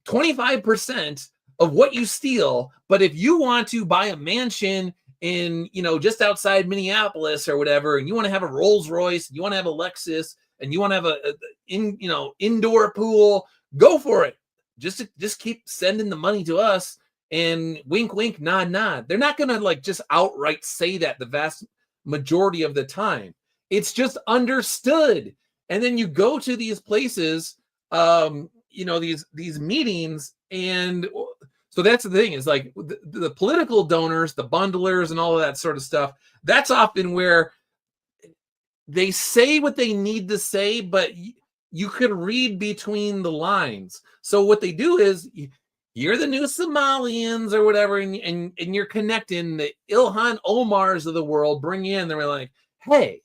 25% of what you steal. But if you want to buy a mansion in, just outside Minneapolis or whatever, and you want to have a Rolls Royce, you want to have a Lexus, and you want to have indoor pool, go for it. Just keep sending the money to us, and wink, wink, nod, nod. They're not going to just outright say that the vast majority of the time. It's just understood. And then you go to these places, these meetings. And so that's the thing, is the political donors, the bundlers and all of that sort of stuff. That's often where they say what they need to say, but you could read between the lines. So what they do is, you're the new Somalians or whatever, and you're connecting the Ilhan Omars of the world, bring in, they're like, hey,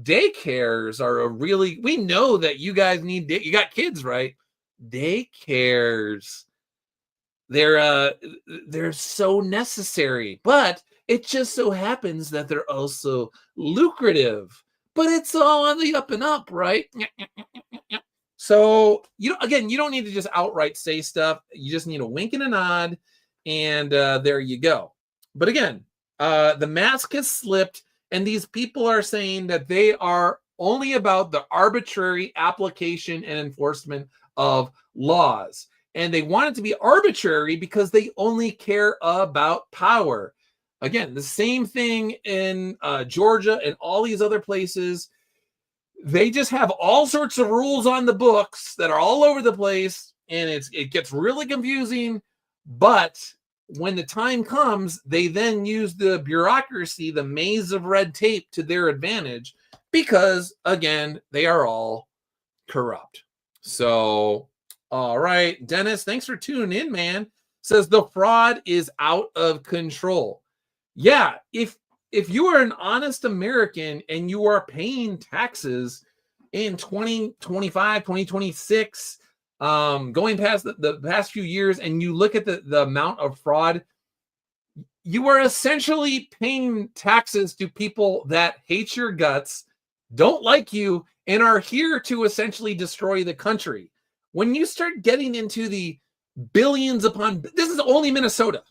daycares are we know that you guys you got kids, right? Daycares, they're so necessary, but it just so happens that they're also lucrative, but it's all on the up and up, right? So you don't need to just outright say stuff. You just need a wink and a nod, and there you go. But again, the mask has slipped, and these people are saying that they are only about the arbitrary application and enforcement of laws. And they want it to be arbitrary because they only care about power. Again, the same thing in Georgia and all these other places. They just have all sorts of rules on the books that are all over the place, and it gets really confusing. But when the time comes, they then use the bureaucracy, the maze of red tape, to their advantage, because again, they are all corrupt. So, all right, Dennis, thanks for tuning in, man. Says the fraud is out of control. Yeah, if you are an honest American and you are paying taxes in 2025, 2026, going past the past few years, and you look at the amount of fraud, you are essentially paying taxes to people that hate your guts, don't like you, and are here to essentially destroy the country. When you start getting into the billions upon, this is only Minnesota.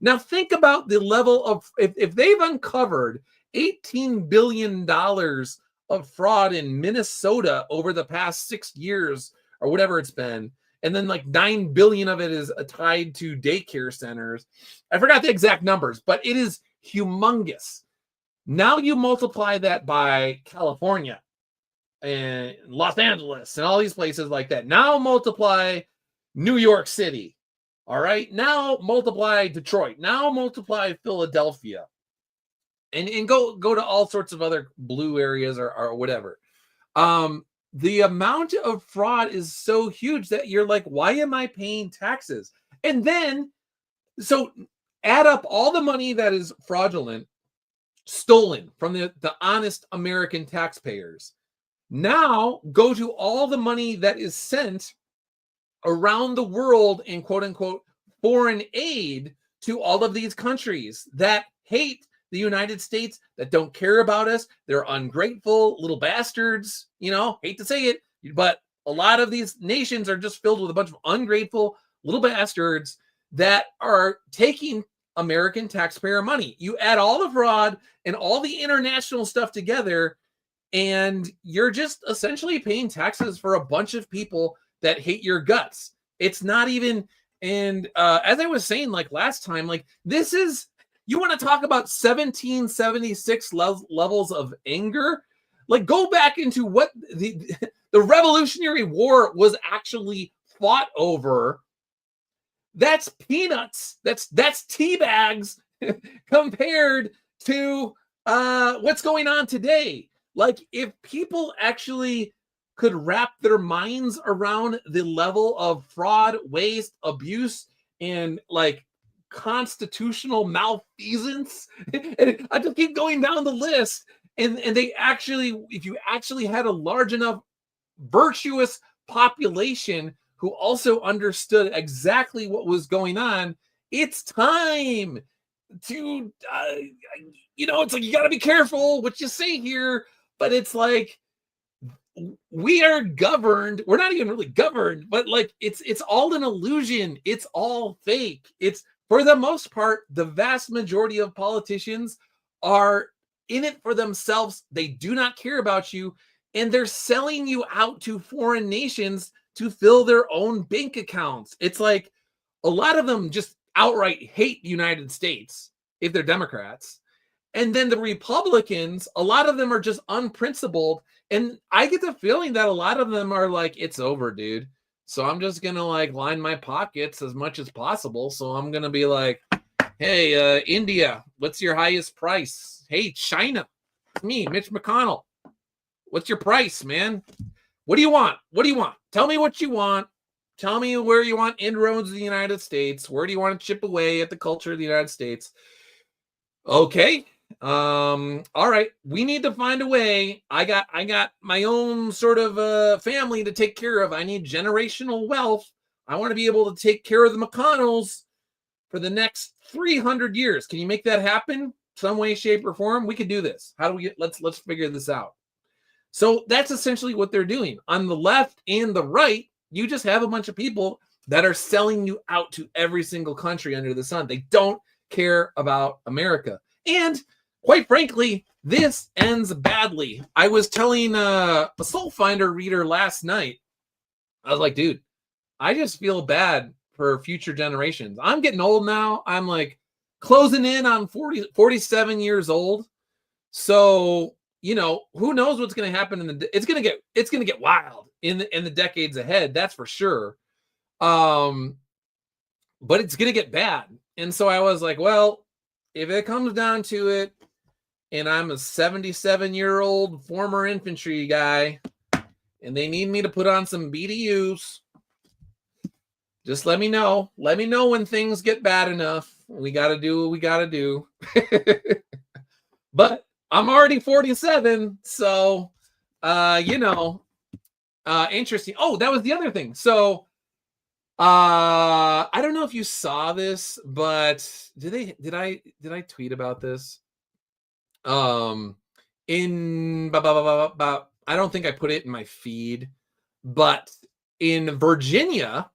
Now think about the level of, if they've uncovered $18 billion of fraud in Minnesota over the past 6 years or whatever it's been, and then like 9 billion of it is tied to daycare centers. I forgot the exact numbers, but it is humongous. Now you multiply that by California and Los Angeles and all these places like that. Now multiply New York City. All right. Now multiply Detroit. Now multiply Philadelphia. And go to all sorts of other blue areas or whatever. The amount of fraud is so huge that you're like, why am I paying taxes? And then, so add up all the money that is fraudulent, stolen from the honest American taxpayers. Now go to all the money that is sent around the world in quote unquote foreign aid to all of these countries that hate the United States that don't care about us. They're ungrateful little bastards, hate to say it, but a lot of these nations are just filled with a bunch of ungrateful little bastards that are taking American taxpayer money. You add all the fraud and all the international stuff together, and you're just essentially paying taxes for a bunch of people that hate your guts. It's not even, and as I was saying, like last time, like this is, you want to talk about 1776 levels of anger? Like go back into what the Revolutionary War was actually fought over. That's peanuts. That's tea bags compared to what's going on today. Like if people actually could wrap their minds around the level of fraud, waste, abuse, and like constitutional malfeasance, and I just keep going down the list. And they actually, if you actually had a large enough virtuous population who also understood exactly what was going on, it's time to, it's like you got to be careful what you say here, but it's like we are governed. We're not even really governed, but like it's all an illusion. It's all fake. It's, for the most part, the vast majority of politicians are in it for themselves. They do not care about you, and they're selling you out to foreign nations to fill their own bank accounts. It's like a lot of them just outright hate the United States if they're Democrats. And then the Republicans, a lot of them are just unprincipled. And I get the feeling that a lot of them are like, it's over, dude. So I'm just going to like line my pockets as much as possible. So I'm going to be like, hey, India, what's your highest price? Hey, China, it's me, Mitch McConnell. What's your price, man? What do you want? What do you want? Tell me what you want. Tell me where you want inroads in the United States. Where do you want to chip away at the culture of the United States? Okay. All right. We need to find a way. I got my own sort of family to take care of. I need generational wealth. I want to be able to take care of the McConnells for the next 300 years. Can you make that happen? Some way, shape, or form? We could do this. How do we get, let's figure this out. So that's essentially what they're doing. On the left and the right, you just have a bunch of people that are selling you out to every single country under the sun. They don't care about America. And quite frankly, this ends badly. I was telling a Soul Finder reader last night, I was like, dude, I just feel bad for future generations. I'm getting old now. I'm like closing in on 47 years old. So, who knows what's going to happen it's going to get wild in the decades ahead. That's for sure. But it's going to get bad. And so I was like, well, if it comes down to it, and I'm a 77-year-old former infantry guy, and they need me to put on some BDUs, just let me know. Let me know when things get bad enough. We got to do what we got to do. But I'm already 47, so, interesting. Oh, that was the other thing. So, I don't know if you saw this, but did I tweet about this? I don't think I put it in my feed, but in Virginia,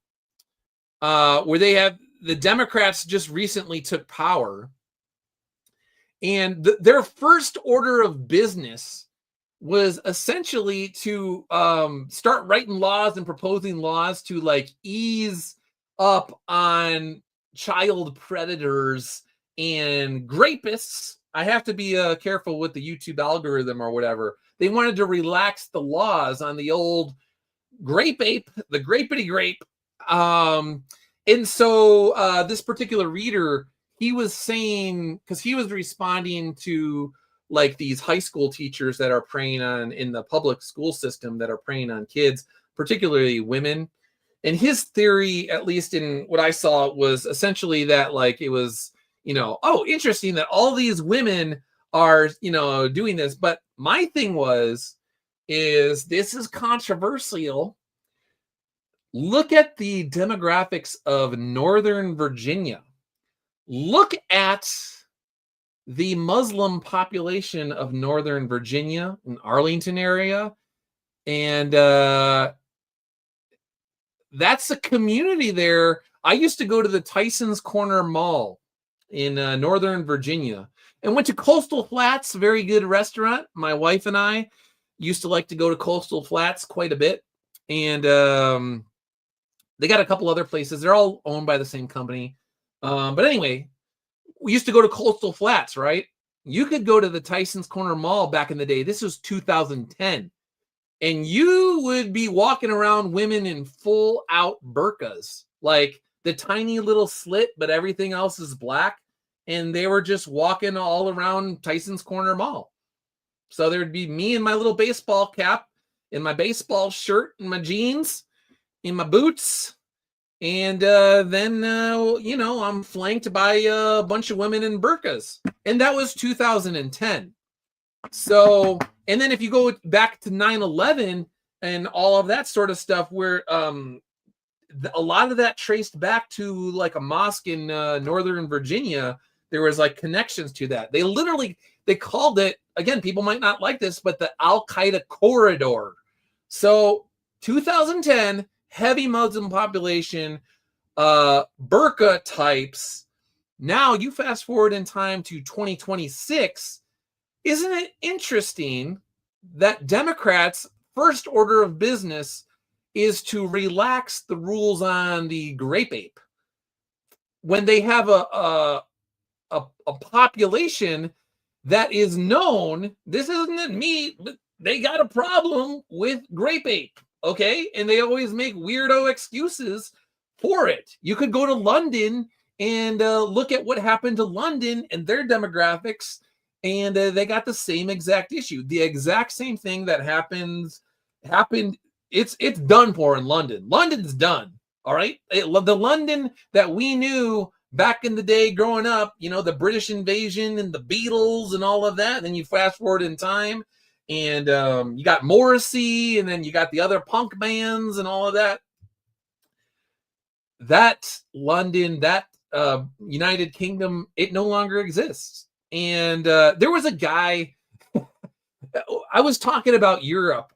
where they have the Democrats just recently took power, and their first order of business was essentially to start writing laws and proposing laws to like ease up on child predators and grapists. I have to be careful with the YouTube algorithm or whatever. They wanted to relax the laws on the old grape ape, the grapity grape. And so this particular reader, he was saying, because he was responding to like these high school teachers that are preying on in the public school system that are preying on kids, particularly women. And his theory, at least in what I saw, was essentially that like it was, oh, interesting that all these women are, doing this. But my thing is this is controversial. Look at the demographics of Northern Virginia. Look at the Muslim population of Northern Virginia and Arlington area. And that's a community there. I used to go to the Tyson's Corner Mall in Northern Virginia and went to Coastal Flats, very good restaurant. My wife and I used to like to go to Coastal Flats quite a bit. And they got a couple other places. They're all owned by the same company. But anyway, we used to go to Coastal Flats, right? You could go to the Tyson's Corner Mall back in the day. This was 2010. And you would be walking around women in full out burqas, like the tiny little slit, but everything else is black. And they were just walking all around Tyson's Corner Mall. So there'd be me in my little baseball cap, in my baseball shirt, and my jeans, in my boots. And then, I'm flanked by a bunch of women in burqas. And that was 2010. So, and then if you go back to 9/11 and all of that sort of stuff, where a lot of that traced back to like a mosque in Northern Virginia, there was like connections to that. They called it, again, people might not like this, but the Al-Qaeda corridor. So 2010, heavy Muslim population, burqa types. Now you fast forward in time to 2026. Isn't it interesting that Democrats' first order of business is to relax the rules on the grape ape when they have a population that is known? This isn't me, but they got a problem with grape ape, okay? And they always make weirdo excuses for it. You could go to London and look at what happened to London and their demographics. And they got the same exact issue. The exact same thing that happened. It's done for in London. London's done. All right. The London that we knew back in the day growing up, the British invasion and the Beatles and all of that. And then you fast forward in time and you got Morrissey, and then you got the other punk bands and all of that. That London, that United Kingdom, it no longer exists. And there was a guy, I was talking about Europe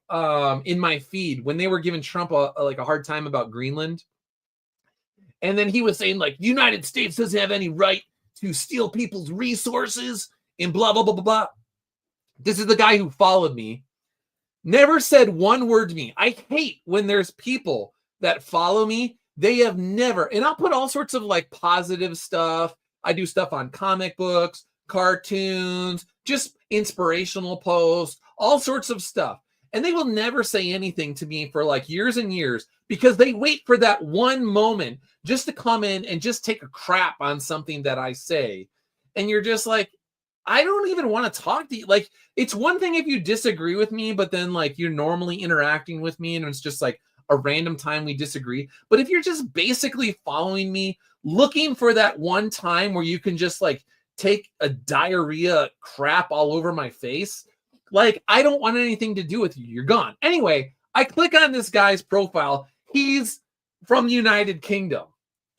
in my feed when they were giving Trump a hard time about Greenland. And then he was saying, like, the United States doesn't have any right to steal people's resources and blah, blah, blah, blah, blah. This is the guy who followed me. Never said one word to me. I hate when there's people that follow me. They have never, and I'll put all sorts of like positive stuff. I do stuff on comic books, cartoons, just inspirational posts, all sorts of stuff. And they will never say anything to me for like years and years because they wait for that one moment just to come in and just take a crap on something that I say. And you're just like, I don't even want to talk to you. Like, it's one thing if you disagree with me, but then like you're normally interacting with me and it's just like a random time we disagree. But if you're just basically following me, looking for that one time where you can just like take a diarrhea crap all over my face, like, I don't want anything to do with you. You're gone. Anyway, I click on this guy's profile. He's from the United Kingdom.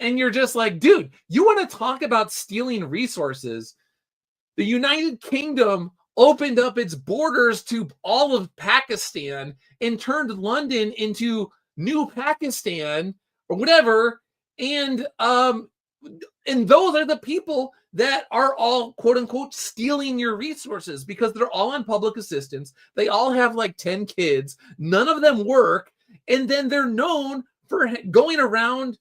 And you're just like, dude, you want to talk about stealing resources? The United Kingdom opened up its borders to all of Pakistan and turned London into New Pakistan or whatever. And those are the people that are all, quote unquote, stealing your resources because they're all on public assistance. They all have like 10 kids. None of them work. And then they're known for going around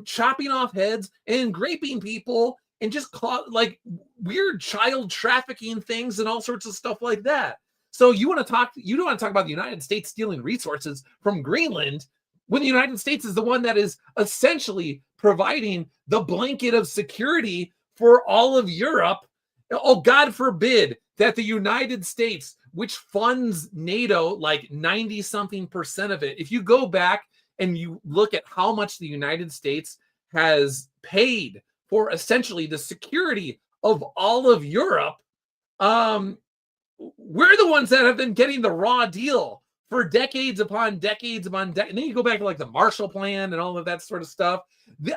chopping off heads and raping people and just like weird child trafficking things and all sorts of stuff like that. So you don't want to talk about the United States stealing resources from Greenland when the United States is the one that is essentially providing the blanket of security for all of Europe. Oh, God forbid that the United States, which funds NATO like 90-something% of it, if you go back and you look at how much the United States has paid for essentially the security of all of Europe, we're the ones that have been getting the raw deal for decades upon decades upon decades. And then you go back to like the Marshall Plan and all of that sort of stuff.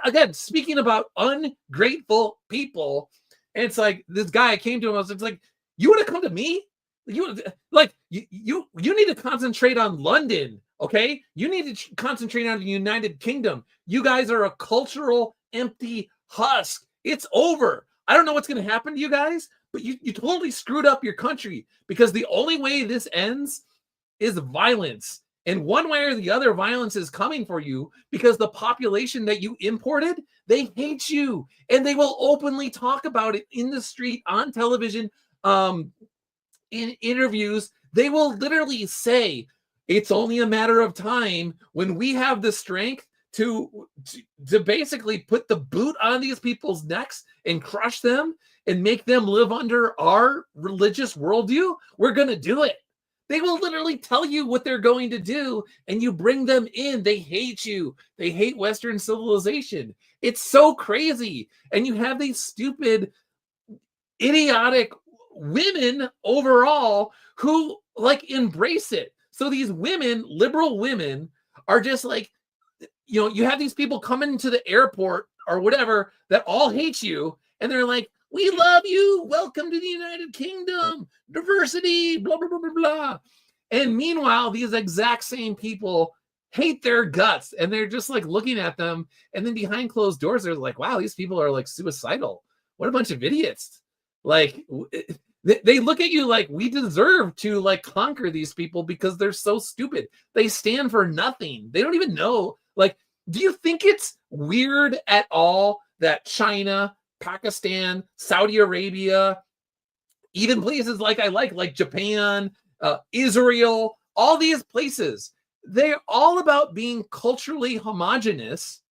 Again, speaking about ungrateful people, And it's like this guy came to him. I was like, you want to come to me? You need to concentrate on London, okay? You need to concentrate on the United Kingdom. You guys are a cultural empty husk. It's over. I don't know what's going to happen to you guys, but you totally screwed up your country, because the only way this ends is violence. And one way or the other, violence is coming for you, because the population that you imported, they hate you, and they will openly talk about it in the street, on television, in interviews. They will literally say, it's only a matter of time when we have the strength to basically put the boot on these people's necks and crush them and make them live under our religious worldview. We're going to do it. They will literally tell you what they're going to do, and you bring them in. They hate you. They hate Western civilization. It's so crazy. And you have these stupid, idiotic women overall who like embrace it. So these women, liberal women, are just like, you have these people coming to the airport or whatever that all hate you, and they're like, we love you. Welcome to the United Kingdom. Diversity, blah, blah, blah, blah, blah. And meanwhile, these exact same people hate their guts, and they're just like looking at them. And then behind closed doors, they're like, wow, these people are like suicidal. What a bunch of idiots. Like, they look at you like, we deserve to like conquer these people because they're so stupid. They stand for nothing. They don't even know. Like, do you think it's weird at all that China, Pakistan, Saudi Arabia, even places like Japan, Israel, all these places, they're all about being culturally homogenous.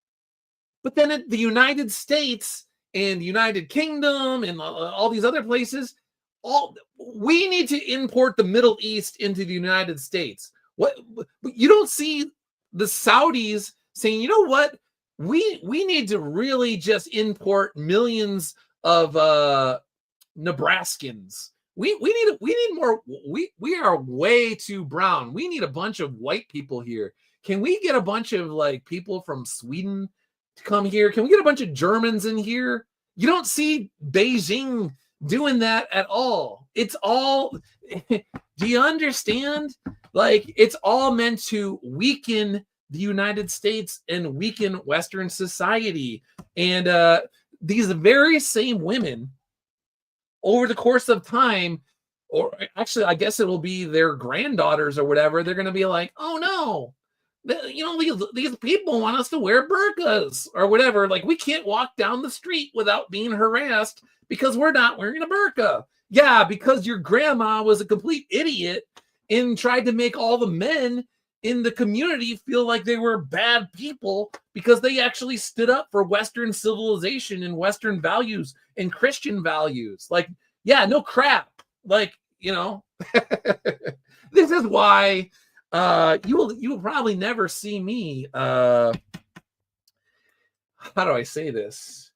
But then at the United States and the United Kingdom and all these other places, we need to import the Middle East into the United States. What you don't see the Saudis saying, you know what? We need to really just import millions of Nebraskans. We need more. We are way too brown. We need a bunch of white people here. Can we get a bunch of like people from Sweden to come here? Can we get a bunch of Germans in here? You don't see Beijing doing that at all. It's all, do you understand? Like, it's all meant to weaken the United States and weaken Western society. And these very same women, over the course of time, or actually, I guess it will be their granddaughters or whatever, they're going to be like, oh no, these people want us to wear burqas or whatever. Like, we can't walk down the street without being harassed because we're not wearing a burqa. Yeah, because your grandma was a complete idiot and tried to make all the men in the community feel like they were bad people because they actually stood up for Western civilization and Western values and Christian values. Like, yeah, no crap. Like, this is why you will probably never see me. How do I say this?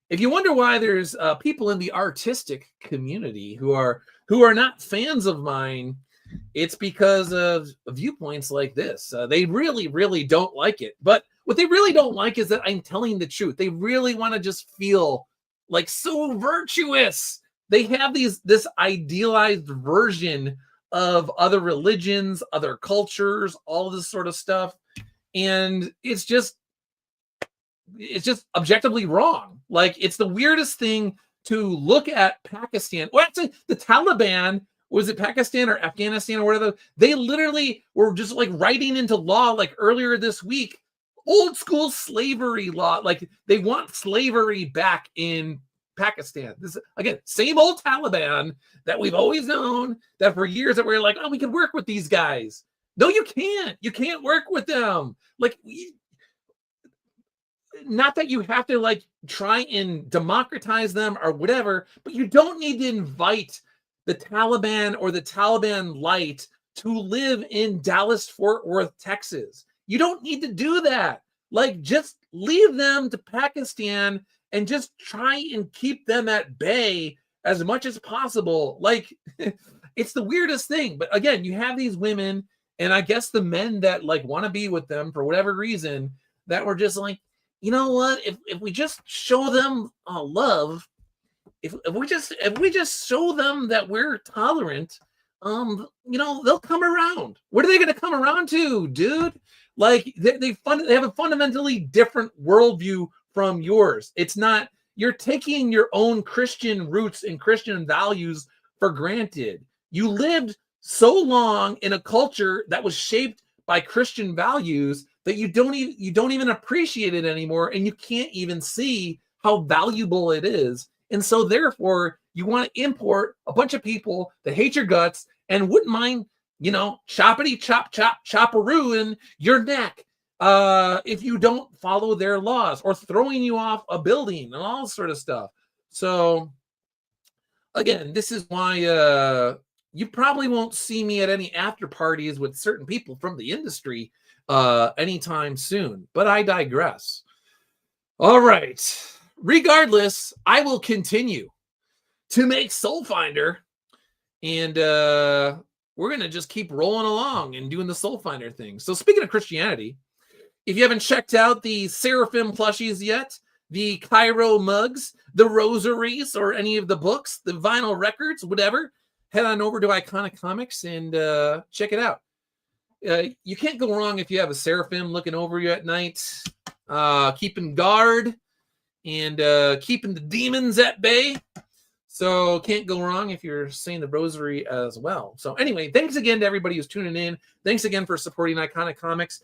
If you wonder why there's people in the artistic community who are not fans of mine, it's because of viewpoints like this. They really, really don't like it. But what they really don't like is that I'm telling the truth. They really want to just feel like so virtuous. They have this idealized version of other religions, other cultures, all this sort of stuff. And it's just objectively wrong. Like, it's the weirdest thing to look at Pakistan. Well, actually, the Taliban, was it Pakistan or Afghanistan or whatever? They literally were just like writing into law, like earlier this week, old school slavery law. Like, they want slavery back in Pakistan. This, again, same old Taliban that we've always known, that for years that we're like, oh, we can work with these guys. No, you can't. You can't work with them. Like, not that you have to like try and democratize them or whatever, but you don't need to invite the Taliban or the Taliban light to live in Dallas, Fort Worth, Texas. You don't need to do that. Like, just leave them to Pakistan and just try and keep them at bay as much as possible. Like, it's the weirdest thing. But again, you have these women, and I guess the men that like want to be with them for whatever reason, that were just like, you know what? If we just show them love, if we just show them that we're tolerant, they'll come around. What are they going to come around to, dude? Like they have a fundamentally different worldview from yours. It's not, you're taking your own Christian roots and Christian values for granted. You lived so long in a culture that was shaped by Christian values that you don't even appreciate it anymore, and you can't even see how valuable it is. And so therefore you want to import a bunch of people that hate your guts and wouldn't mind, choppity chop chopperoo in your neck if you don't follow their laws, or throwing you off a building and all sort of stuff. So again, this is why you probably won't see me at any after parties with certain people from the industry anytime soon, but I digress. All right. Regardless, I will continue to make Soul Finder, and we're going to just keep rolling along and doing the Soul Finder thing. So speaking of Christianity, if you haven't checked out the Seraphim plushies yet, the Cairo mugs, the rosaries, or any of the books, the vinyl records, whatever, head on over to Iconic Comics and check it out. You can't go wrong if you have a Seraphim looking over you at night, keeping guard and keeping the demons at bay. So can't go wrong if you're saying the rosary as well. So anyway, thanks again to everybody who's tuning in. Thanks again for supporting Iconic Comics.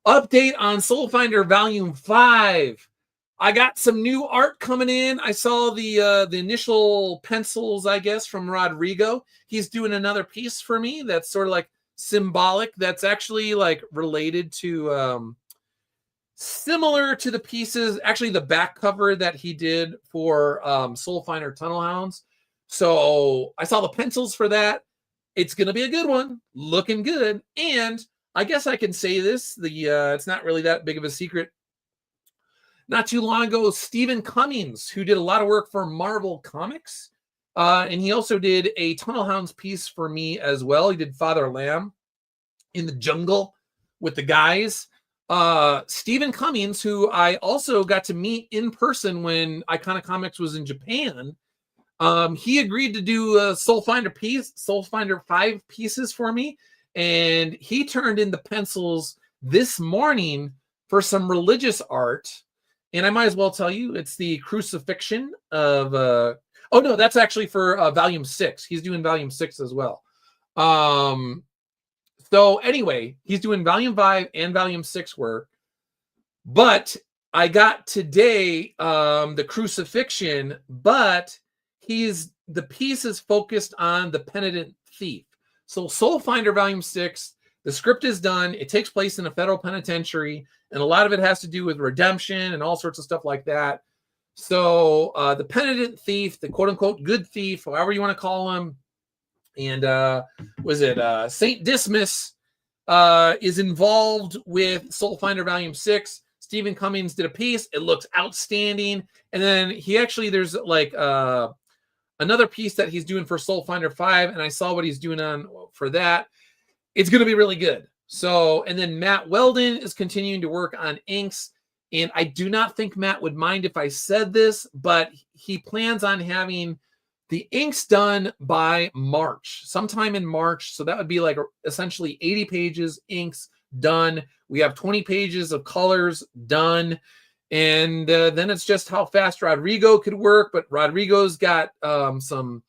Update on Soul Finder Volume 5. I got some new art coming in. I saw the initial pencils, I guess, from Rodrigo. He's doing another piece for me that's sort of like symbolic. That's actually like related to similar to the pieces, actually the back cover that he did for Soul Finder Tunnel Hounds. So I saw the pencils for that. It's going to be a good one. Looking good. And I guess I can say this. It's not really that big of a secret. Not too long ago, Stephen Cummings, who did a lot of work for Marvel Comics, and he also did a Tunnel Hounds piece for me as well. He did Father Lamb in the jungle with the guys. Stephen Cummings, who I also got to meet in person when Iconic Comics was in Japan, he agreed to do a Soul Finder 5 pieces for me, and he turned in the pencils this morning for some religious art. And I might as well tell you, it's the crucifixion of oh no, that's actually for volume 6. He's doing volume 6 as well. So anyway, he's doing volume 5 and volume 6 work. But I got today the crucifixion, but the piece is focused on the penitent thief. So Soul Finder volume 6, the script is done. It takes place in a federal penitentiary, and a lot of it has to do with redemption and all sorts of stuff like that. So the penitent thief, the quote-unquote good thief, however you want to call him, and Saint Dismas is involved with Soul Finder Volume 6. Stephen Cummings did a piece. It looks outstanding. And then there's like another piece that he's doing for Soul Finder 5, and I saw what he's doing for that. It's going to be really good. So, and then Matt Weldon is continuing to work on inks. And I do not think Matt would mind if I said this, but he plans on having the inks done by March, sometime in March. So that would be like essentially 80 pages, inks done. We have 20 pages of colors done. And then it's just how fast Rodrigo could work. But Rodrigo's got some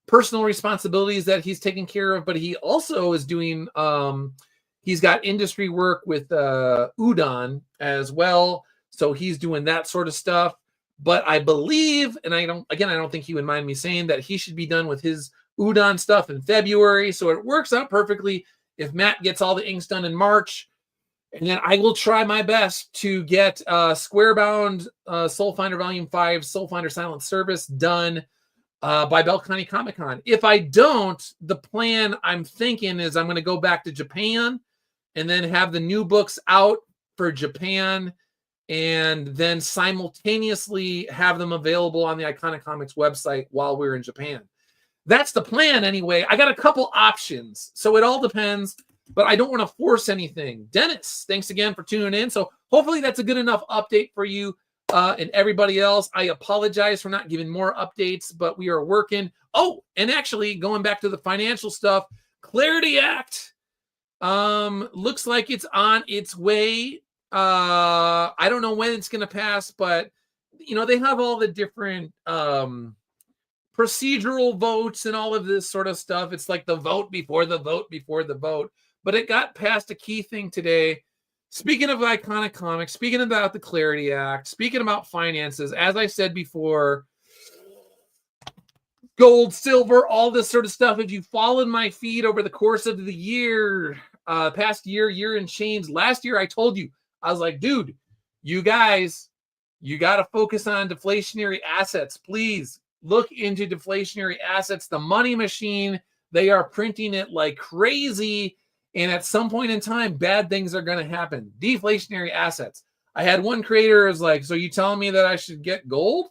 personal responsibilities that he's taking care of. But he also is doing, he's got industry work with Udon as well. So he's doing that sort of stuff. But I believe, and I don't think he would mind me saying that he should be done with his Udon stuff in February. So it works out perfectly if Matt gets all the inks done in March. And then I will try my best to get Squarebound Soul Finder Volume 5, Soul Finder Silent Service done by Bell County Comic Con. If I don't, the plan I'm thinking is I'm going to go back to Japan and then have the new books out for Japan, and then simultaneously have them available on the Iconic Comics website while we're in Japan. That's the plan anyway. I got a couple options, so it all depends, but I don't want to force anything. Dennis, thanks again for tuning in. So hopefully that's a good enough update for you. and everybody else. I apologize for not giving more updates, but we are working. Oh, and actually going back to the financial stuff, Clarity Act looks like it's on its way. I don't know when it's going to pass, but they have all the different procedural votes and all of this sort of stuff. It's like the vote before the vote before the vote, but it got past a key thing today. Speaking of iconic comics, speaking about the Clarity Act, speaking about finances, as I said before, gold, silver, all this sort of stuff. If you followed my feed over the course of the year, past year and change, last year I told you, I was like, dude, you guys, you got to focus on deflationary assets. Please look into deflationary assets. The money machine, they are printing it like crazy. And at some point in time, bad things are going to happen. Deflationary assets. I had one creator was like, so you telling me that I should get gold?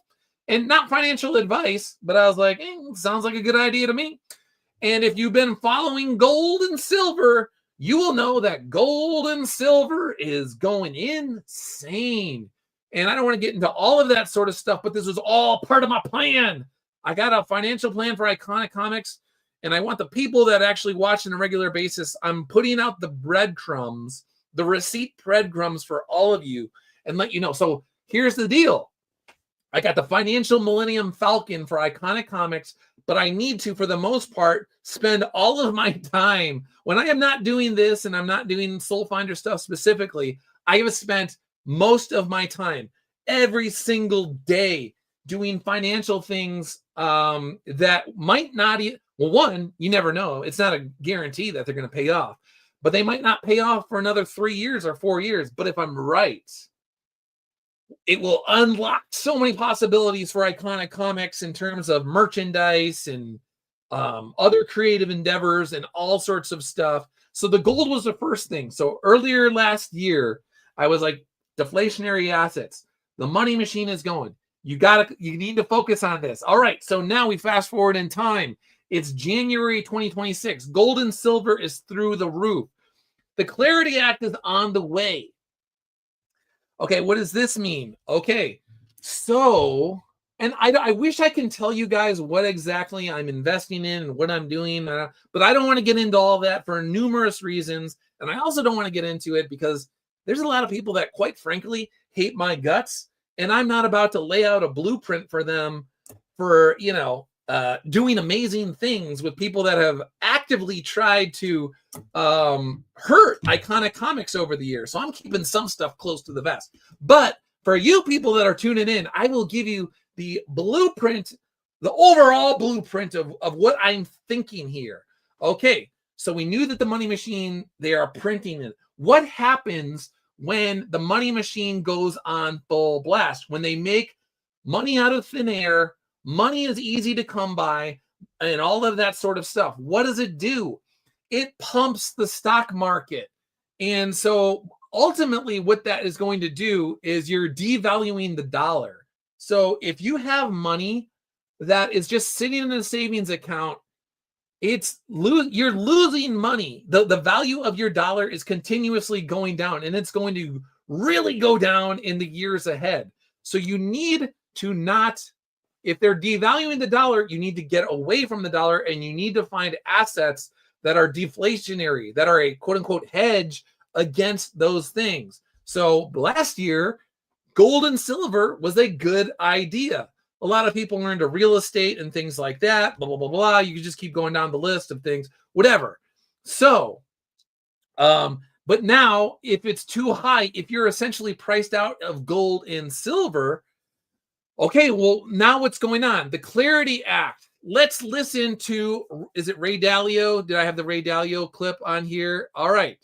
And not financial advice, but I was like, sounds like a good idea to me. And if you've been following gold and silver, you will know that gold and silver is going insane. And I don't want to get into all of that sort of stuff, but this was all part of my plan. I got a financial plan for Iconic Comics, and I want the people that actually watch on a regular basis, I'm putting out the breadcrumbs, the receipt breadcrumbs for all of you and let you know. So here's the deal. I got the Financial Millennium Falcon for Iconic Comics, but I need to, for the most part, spend all of my time. When I am not doing this and I'm not doing Soul Finder stuff specifically, I have spent most of my time every single day doing financial things that might not, well, one, you never know. It's not a guarantee that they're going to pay off, but they might not pay off for another 3 years or 4 years. But if I'm right, it will unlock so many possibilities for Iconic Comics in terms of merchandise and other creative endeavors and all sorts of stuff. So the gold was the first thing. So earlier last year, I was like, deflationary assets. The money machine is going. You need to focus on this. All right. So now we fast forward in time. It's January 2026. Gold and silver is through the roof. The Clarity Act is on the way. Okay, what does this mean? Okay, so, and I wish I can tell you guys what exactly I'm investing in and what I'm doing, but I don't want to get into all that for numerous reasons. And I also don't want to get into it because there's a lot of people that, quite frankly, hate my guts. And I'm not about to lay out a blueprint for them for, doing amazing things with people that have actively tried to hurt Iconic Comics over the years. So I'm keeping some stuff close to the vest. But for you people that are tuning in, I will give you the blueprint, the overall blueprint of what I'm thinking here. Okay, so we knew that the money machine, they are printing it. What happens when the money machine goes on full blast? When they make money out of thin air, money is easy to come by, and all of that sort of stuff. What does it do? It pumps the stock market. And so ultimately what that is going to do is you're devaluing the dollar. So if you have money that is just sitting in a savings account, you're losing money. The value of your dollar is continuously going down, and it's going to really go down in the years ahead. So you need to not, if they're devaluing the dollar, you need to get away from the dollar, and you need to find assets that are deflationary, that are a quote unquote hedge against those things. So last year, gold and silver was a good idea. A lot of people are into real estate and things like that, blah, blah, blah, blah. You can just keep going down the list of things, whatever. So, but now if it's too high, if you're essentially priced out of gold and silver, okay, well, now what's going on? The Clarity Act. Let's listen to, is it Ray Dalio? Did I have the Ray Dalio clip on here? All right.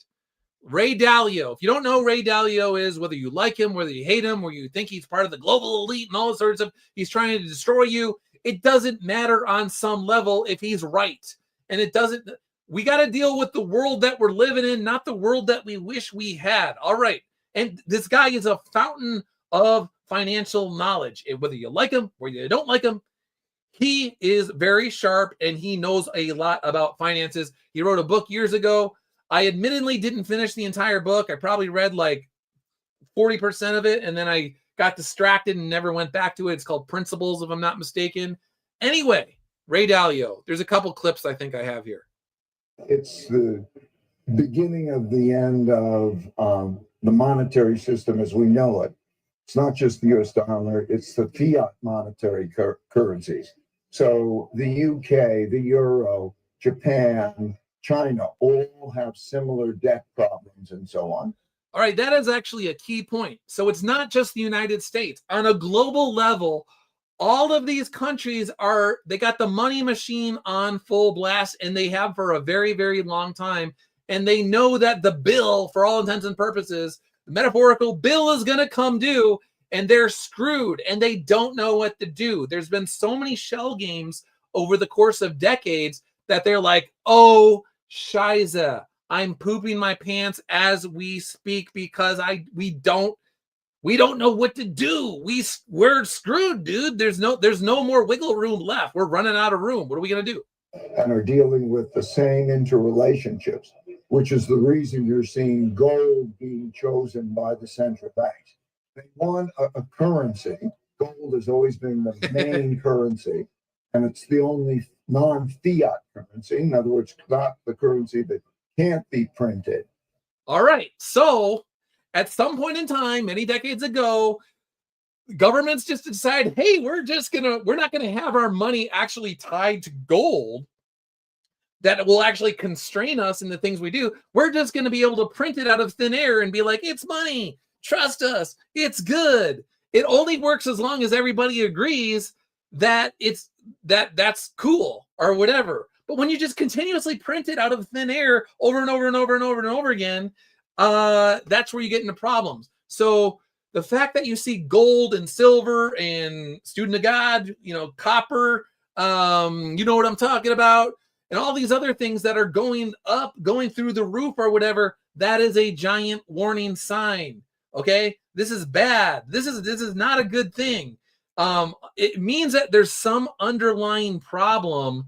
Ray Dalio. If you don't know who Ray Dalio is, whether you like him, whether you hate him, or you think he's part of the global elite and all sorts of, he's trying to destroy you, it doesn't matter on some level if he's right. And it doesn't, we got to deal with the world that we're living in, not the world that we wish we had. All right. And this guy is a fountain of financial knowledge. Whether you like him, whether you don't like him, he is very sharp and he knows a lot about finances. He wrote a book years ago. I admittedly didn't finish the entire book. I probably read like 40% of it, and then I got distracted and never went back to it. It's called Principles, if I'm not mistaken. Anyway, Ray Dalio. There's a couple clips I think I have here. It's the beginning of the end of the monetary system as we know it. It's not just the US dollar, it's the fiat monetary currencies. So the UK, the euro, Japan, China all have similar debt problems and so on. All right, that is actually a key point. So it's not just the United States. On a global level, all of these countries they got the money machine on full blast, and they have for a very, very long time. And they know that the bill, for all intents and purposes, the metaphorical bill is going to come due, and they're screwed, and they don't know what to do. There's been so many shell games over the course of decades that they're like, oh, Shiza, I'm pooping my pants as we speak because we don't know what to do. We're screwed, dude. There's no more wiggle room left. We're running out of room. What are we going to do? And are dealing with the same interrelationships, which is the reason you're seeing gold being chosen by the central banks. They want a currency. Gold has always been the main currency, and it's the only non-fiat currency. In other words, not the currency that can't be printed. All right. So at some point in time, many decades ago, governments just decide, hey, we're not gonna have our money actually tied to gold that will actually constrain us in the things we do. We're just going to be able to print it out of thin air and be like, it's money. Trust us. It's good. It only works as long as everybody agrees that that's cool or whatever. But when you just continuously print it out of thin air over and over and over and over and over again, that's where you get into problems. So the fact that you see gold and silver and student of God, copper, you know what I'm talking about, and all these other things that are going up, going through the roof or whatever, that is a giant warning sign. Okay, this is bad. This is not a good thing. It means that there's some underlying problem.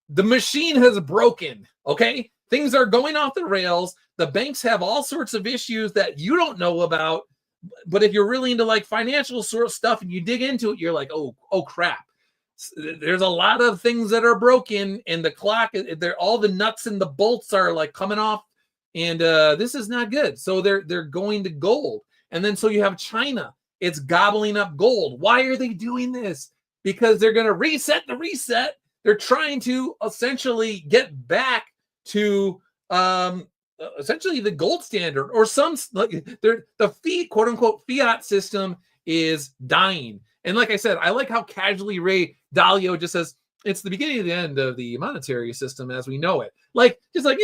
The machine has broken. Okay, things are going off the rails. The banks have all sorts of issues that you don't know about. But if you're really into like financial sort of stuff and you dig into it, you're like, oh crap. There's a lot of things that are broken, and the clock, all the nuts and the bolts are like coming off, and this is not good. So they're going to gold, and then so you have China. It's gobbling up gold. Why are they doing this? Because they're going to reset the reset. They're trying to essentially get back to essentially the gold standard, or some the quote unquote fiat system is dying. And like I said, I like how casually Ray Dalio just says it's the beginning of the end of the monetary system as we know it. Like, just like,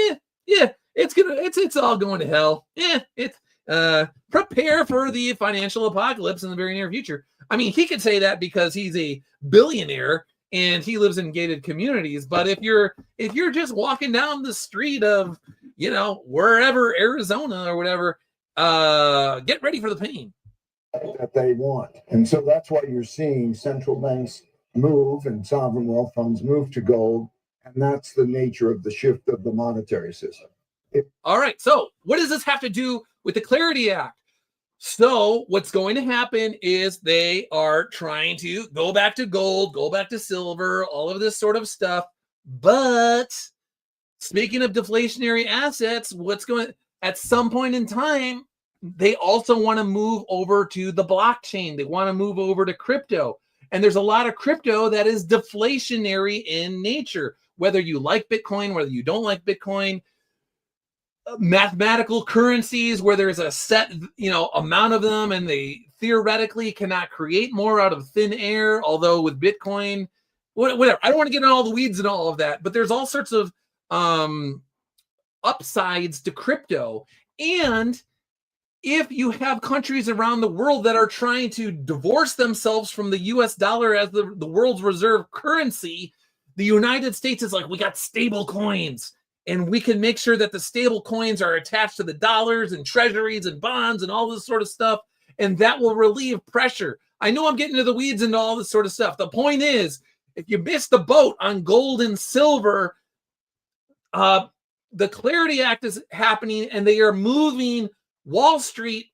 it's all going to hell. Prepare for the financial apocalypse in the very near future. I mean, he could say that because he's a billionaire and he lives in gated communities. But if you're just walking down the street of, wherever, Arizona or whatever, get ready for the pain that they want. And so that's why you're seeing central banks move and sovereign wealth funds move to gold. And that's the nature of the shift of the monetary system. All right. So what does this have to do with the Clarity Act? So what's going to happen is they are trying to go back to gold, go back to silver, all of this sort of stuff. But speaking of deflationary assets, at some point in time, they also want to move over to the blockchain. They want to move over to crypto. And there's a lot of crypto that is deflationary in nature, whether you like Bitcoin, whether you don't like Bitcoin. Mathematical currencies where there's a set, amount of them, and they theoretically cannot create more out of thin air. Although with Bitcoin, whatever, I don't want to get in all the weeds and all of that, but there's all sorts of upsides to crypto. And if you have countries around the world that are trying to divorce themselves from the US dollar as the world's reserve currency, the United States is like, we got stable coins, and we can make sure that the stable coins are attached to the dollars and treasuries and bonds and all this sort of stuff, and that will relieve pressure. I know I'm getting into the weeds and all this sort of stuff. The point is, if you missed the boat on gold and silver, the Clarity Act is happening, and they are moving Wall Street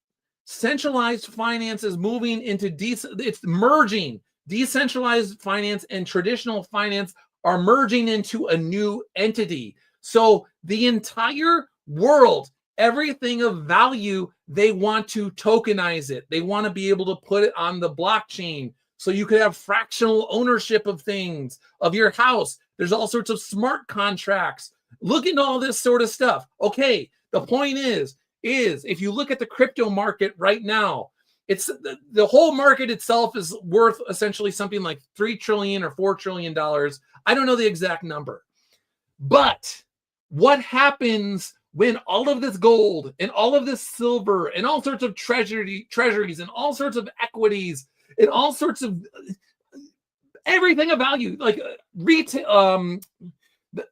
centralized finance is moving into it's merging. Decentralized finance and traditional finance are merging into a new entity. So the entire world, everything of value, they want to tokenize it. They want to be able to put it on the blockchain so you could have fractional ownership of things, of your house. There's all sorts of smart contracts. Look into all this sort of stuff. Okay, the point is if you look at the crypto market right now, it's the whole market itself is worth essentially something like $3 trillion or $4 trillion. I don't know the exact number. But what happens when all of this gold and all of this silver and all sorts of treasuries and all sorts of equities and all sorts of everything of value, like retail,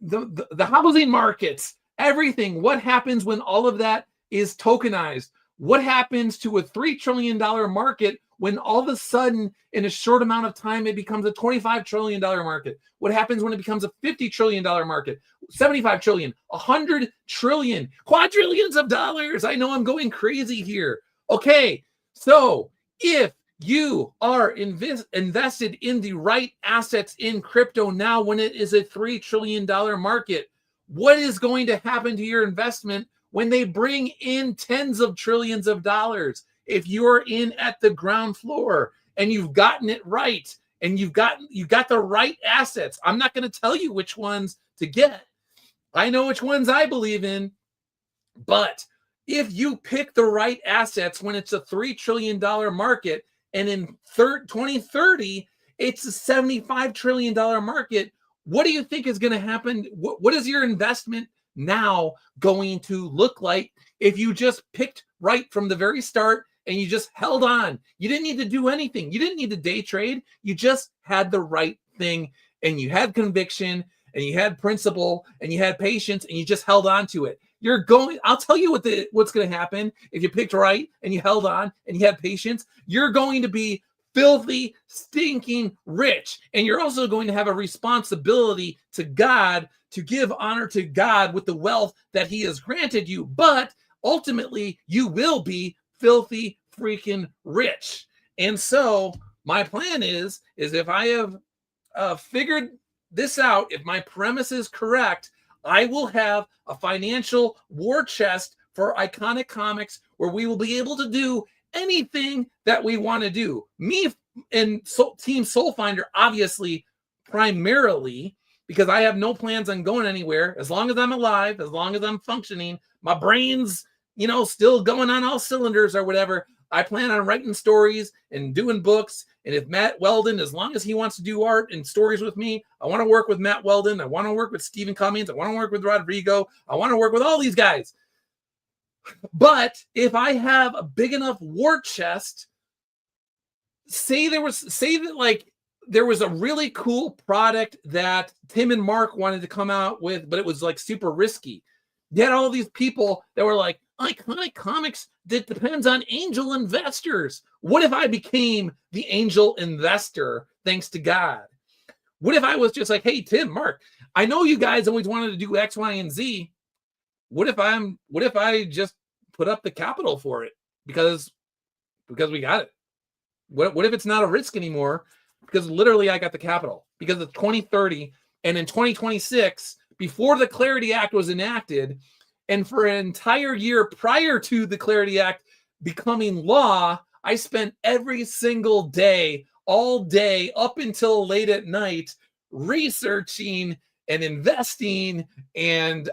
the housing markets, everything, what happens when all of that is tokenized? What happens to a $3 trillion market when all of a sudden, in a short amount of time, it becomes a $25 trillion market? What happens when it becomes a $50 trillion market, 75 trillion, 100 trillion, quadrillions of dollars? I know I'm going crazy here. Okay, so if you are invested in the right assets in crypto now, when it is a $3 trillion market, what is going to happen to your investment when they bring in tens of trillions of dollars? If you're in at the ground floor and you've gotten it right and you've got the right assets, I'm not going to tell you which ones to get. I know which ones I believe in, but if you pick the right assets when it's a $3 trillion market and in 2030 it's a $75 trillion market, what do you think is going to happen? What is your investment now going to look like if you just picked right from the very start and you just held on? You didn't need to do anything. You didn't need to day trade. You just had the right thing and you had conviction and you had principle and you had patience and you just held on to it. I'll tell you what's going to happen if you picked right and you held on and you had patience. You're going to be filthy, stinking rich. And you're also going to have a responsibility to God to give honor to God with the wealth that he has granted you. But ultimately, you will be filthy freaking rich. And so my plan is if I have figured this out, if my premise is correct, I will have a financial war chest for Iconic Comics where we will be able to do anything that we want to do. Me and Team Soul Finder, obviously, primarily, because I have no plans on going anywhere. As long as I'm alive, as long as I'm functioning, my brain's, still going on all cylinders or whatever. I plan on writing stories and doing books. And if Matt Weldon, as long as he wants to do art and stories with me, I want to work with Matt Weldon. I want to work with Stephen Cummings. I want to work with Rodrigo. I want to work with all these guys. But if I have a big enough war chest, say that there was a really cool product that Tim and Mark wanted to come out with, but it was like super risky. You had all these people that were like, Iconic Comics, that depends on angel investors. What if I became the angel investor thanks to God? What if I was just like, hey, Tim, Mark, I know you guys always wanted to do X, Y, and Z. What if I just put up the capital for it because we got it? What if it's not a risk anymore? Because literally I got the capital because it's 2030 and in 2026, before the Clarity Act was enacted, and for an entire year prior to the Clarity Act becoming law, I spent every single day, all day, up until late at night, researching and investing and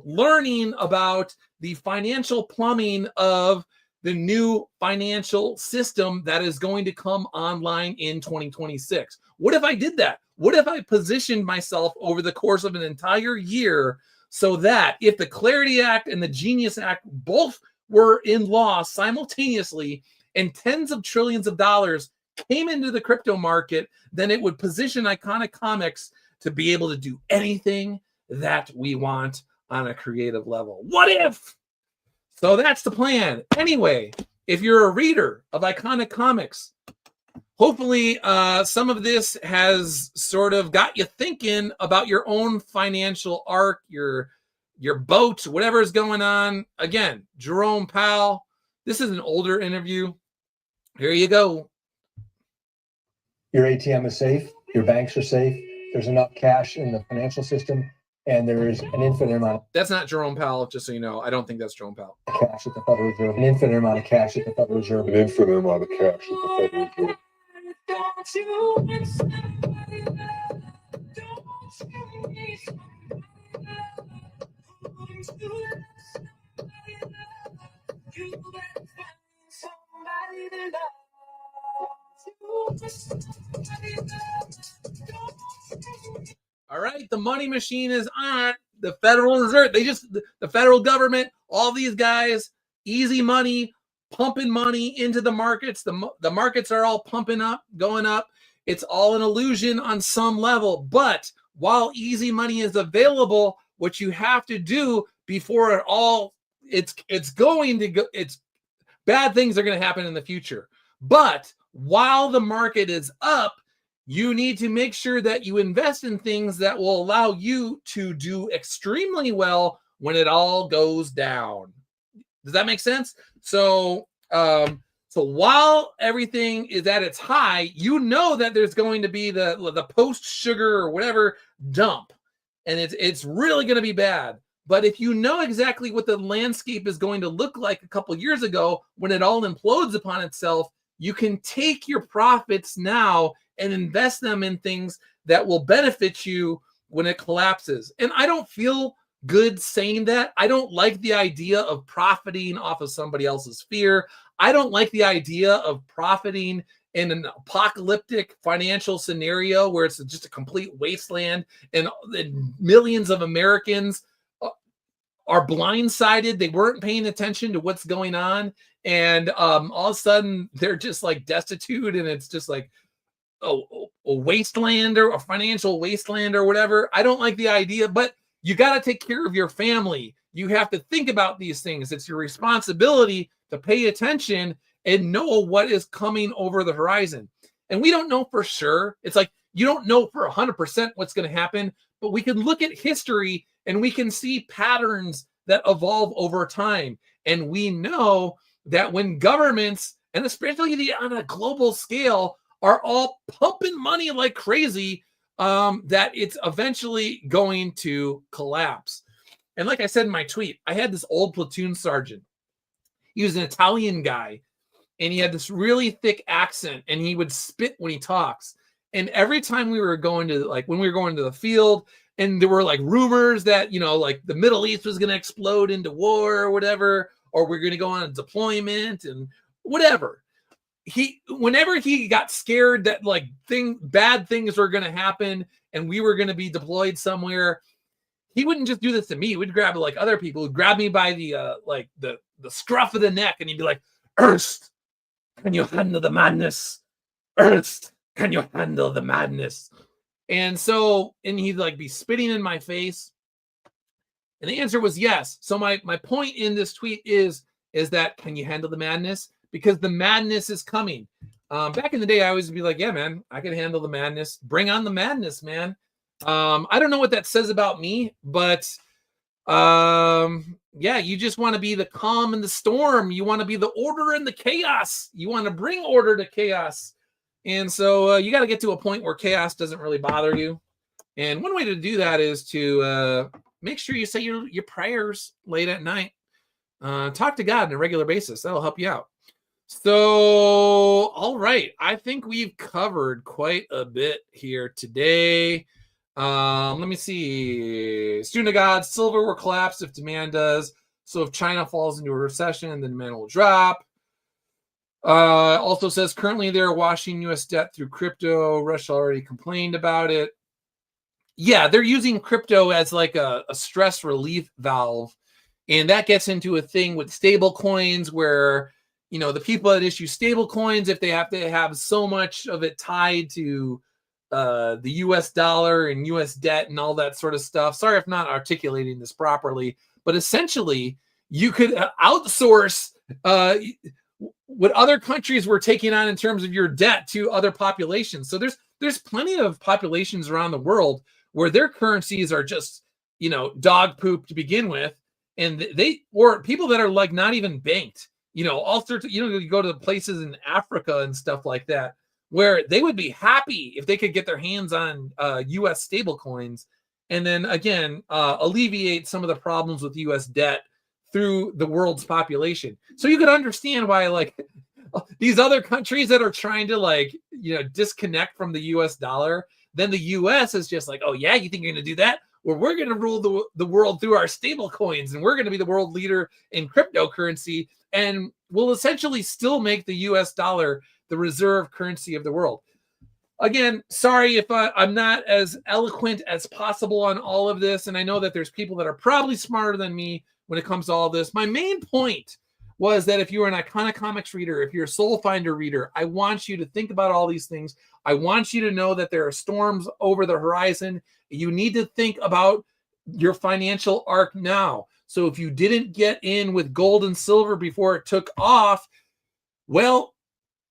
learning about the financial plumbing of the new financial system that is going to come online in 2026. What if I did that? What if I positioned myself over the course of an entire year so that if the Clarity Act and the Genius Act both were in law simultaneously and tens of trillions of dollars came into the crypto market, then it would position Iconic Comics to be able to do anything that we want on a creative level. What if? So that's the plan. Anyway, if you're a reader of Iconic Comics, hopefully some of this has sort of got you thinking about your own financial arc, your boat, whatever is going on. Again, Jerome Powell, This is an older interview. Here you go. Your ATM is safe. Your banks are safe. There's enough cash in the financial system, and there is an infinite amount That's not Jerome Powell, just so you know. I don't think that's Jerome Powell. of cash at the Federal Reserve. An infinite amount of cash at the Federal Reserve. An infinite amount of cash at the Federal Reserve. All right, the money machine is on. The Federal Reserve, the federal government, all these guys, easy money, pumping money into the markets. The markets are all pumping up, going up. It's all an illusion on some level. But while easy money is available, what you have to do before it's going to go, bad things are going to happen in the future. But while the market is up, you need to make sure that you invest in things that will allow you to do extremely well when it all goes down. Does that make sense? So while everything is at its high, you know that there's going to be the post-sugar or whatever dump, and it's really going to be bad. But if you know exactly what the landscape is going to look like a couple years ago when it all implodes upon itself, you can take your profits now and invest them in things that will benefit you when it collapses. And I don't feel good saying that. I don't like the idea of profiting off of somebody else's fear. I don't like the idea of profiting in an apocalyptic financial scenario where it's just a complete wasteland and millions of Americans are blindsided. They weren't paying attention to what's going on. And all of a sudden they're just like destitute, and it's just like a wasteland or a financial wasteland or whatever. I don't like the idea, but you got to take care of your family. You have to think about these things. It's your responsibility to pay attention and know what is coming over the horizon. And we don't know for sure. It's like you don't know for 100% what's going to happen, but we can look at history and we can see patterns that evolve over time. And we know that when governments, and especially on a global scale, are all pumping money like crazy, that it's eventually going to collapse. And like I said in my tweet, I had this old platoon sergeant. He was an Italian guy, and he had this really thick accent, and he would spit when he talks. And every time we were going to, like, when we were going to the field, and there were like rumors that, you know, like the Middle East was going to explode into war or whatever, or we're going to go on a deployment and whatever. Whenever he got scared that like bad things were going to happen and we were going to be deployed somewhere, he wouldn't just do this to me. He would grab like other people. He'd grab me by the scruff of the neck, and he'd be like, "Ernst, can you handle the madness? Ernst, can you handle the madness?" And he'd like be spitting in my face. And the answer was yes. So my point in this tweet is that, can you handle the madness? Because the madness is coming. Back in the day, I always be like, yeah, man, I can handle the madness. Bring on the madness, man. I don't know what that says about me, but yeah, you just want to be the calm in the storm. You want to be the order in the chaos. You want to bring order to chaos. And so you got to get to a point where chaos doesn't really bother you. And one way to do that is to make sure you say your prayers late at night. Talk to God on a regular basis. That'll help you out. So, all right. I think we've covered quite a bit here today. Let me see. Student of God, silver will collapse if demand does. So if China falls into a recession, then demand will drop. Also says currently they're washing U.S. debt through crypto. Russia already complained about it. Yeah, they're using crypto as like a stress relief valve. And that gets into a thing with stable coins where, you know, the people that issue stable coins, if they have to have so much of it tied to the US dollar and US debt and all that sort of stuff. Sorry if not articulating this properly, but essentially you could outsource what other countries were taking on in terms of your debt to other populations. So there's plenty of populations around the world where their currencies are just, you know, dog poop to begin with. And or people that are like not even banked. all sorts of, you go to places in Africa and stuff like that, where they would be happy if they could get their hands on US stable coins, and then again, alleviate some of the problems with US debt through the world's population. So you could understand why, like, these other countries that are trying to disconnect from the US dollar, then the US is just like, oh yeah, you think you're going to do that? Well, we're going to rule the world through our stable coins, and we're going to be the world leader in cryptocurrency, and we'll essentially still make the US dollar the reserve currency of the world. Again, sorry if I'm not as eloquent as possible on all of this, and I know that there's people that are probably smarter than me when it comes to all this. My main point was that if you're an Iconic Comics reader, if you're a Soul Finder reader, I want you to think about all these things. I want you to know that there are storms over the horizon. You need to think about your financial arc now. So if you didn't get in with gold and silver before it took off, well,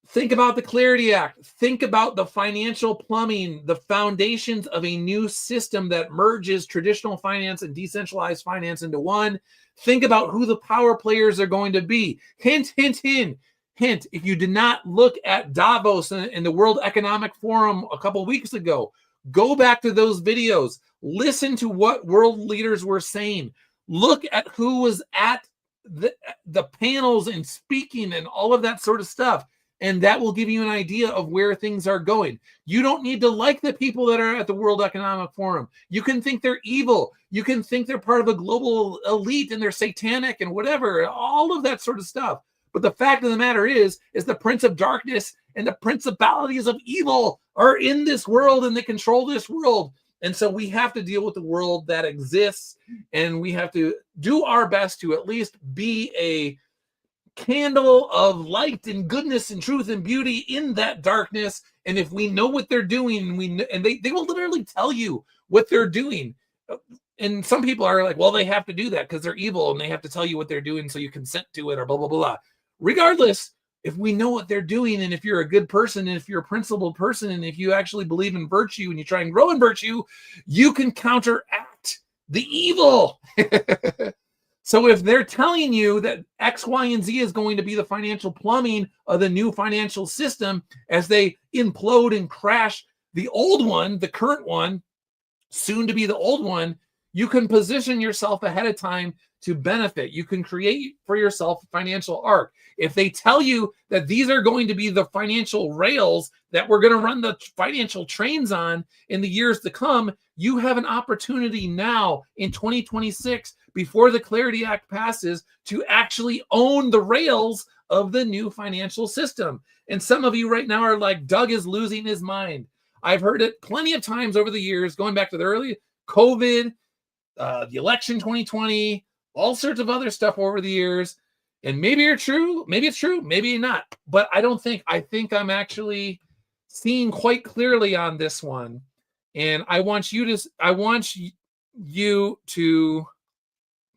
think about the Clarity Act. Think about the financial plumbing, the foundations of a new system that merges traditional finance and decentralized finance into one. Think about who the power players are going to be. Hint, hint, hint. Hint, if you did not look at Davos and the World Economic Forum a couple of weeks ago, go back to those videos. Listen to what world leaders were saying. Look at who was at the panels and speaking and all of that sort of stuff. And that will give you an idea of where things are going. You don't need to like the people that are at the World Economic Forum. You can think they're evil. You can think they're part of a global elite and they're satanic and whatever, all of that sort of stuff. But the fact of the matter is the Prince of Darkness and the principalities of evil are in this world and they control this world. And so we have to deal with the world that exists, and we have to do our best to at least be a candle of light and goodness and truth and beauty in that darkness. And if we know what they're doing, they will literally tell you what they're doing. And some people are like, well, they have to do that because they're evil and they have to tell you what they're doing so you consent to it or blah, blah, blah. Regardless, if we know what they're doing, and if you're a good person, and if you're a principled person, and if you actually believe in virtue and you try and grow in virtue, you can counteract the evil. So if they're telling you that X, Y, and Z is going to be the financial plumbing of the new financial system as they implode and crash the old one, the current one, soon to be the old one, you can position yourself ahead of time to benefit. You can create for yourself a financial arc. If they tell you that these are going to be the financial rails that we're going to run the financial trains on in the years to come, you have an opportunity now in 2026, before the Clarity Act passes, to actually own the rails of the new financial system. And some of you right now are like, Doug is losing his mind. I've heard it plenty of times over the years, going back to the early COVID, the election 2020, all sorts of other stuff over the years. And maybe it's true, maybe not. But I think I'm actually seeing quite clearly on this one. And I want you to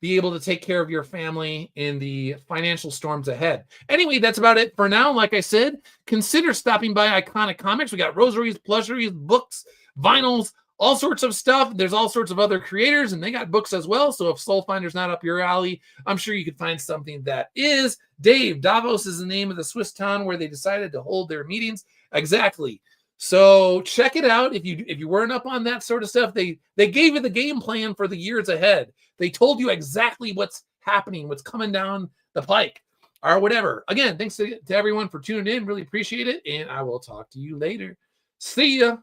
be able to take care of your family in the financial storms ahead. Anyway, that's about it for now. Like I said, consider stopping by Iconic Comics. We got rosaries, plusheries, books, vinyls, all sorts of stuff. There's all sorts of other creators, and they got books as well. So if Soul Finder's not up your alley, I'm sure you could find something that is. Dave, Davos is the name of the Swiss town where they decided to hold their meetings. Exactly. So check it out. If you weren't up on that sort of stuff, they gave you the game plan for the years ahead. They told you exactly what's happening, what's coming down the pike, or whatever. Again, thanks to everyone for tuning in. Really appreciate it. And I will talk to you later. See ya.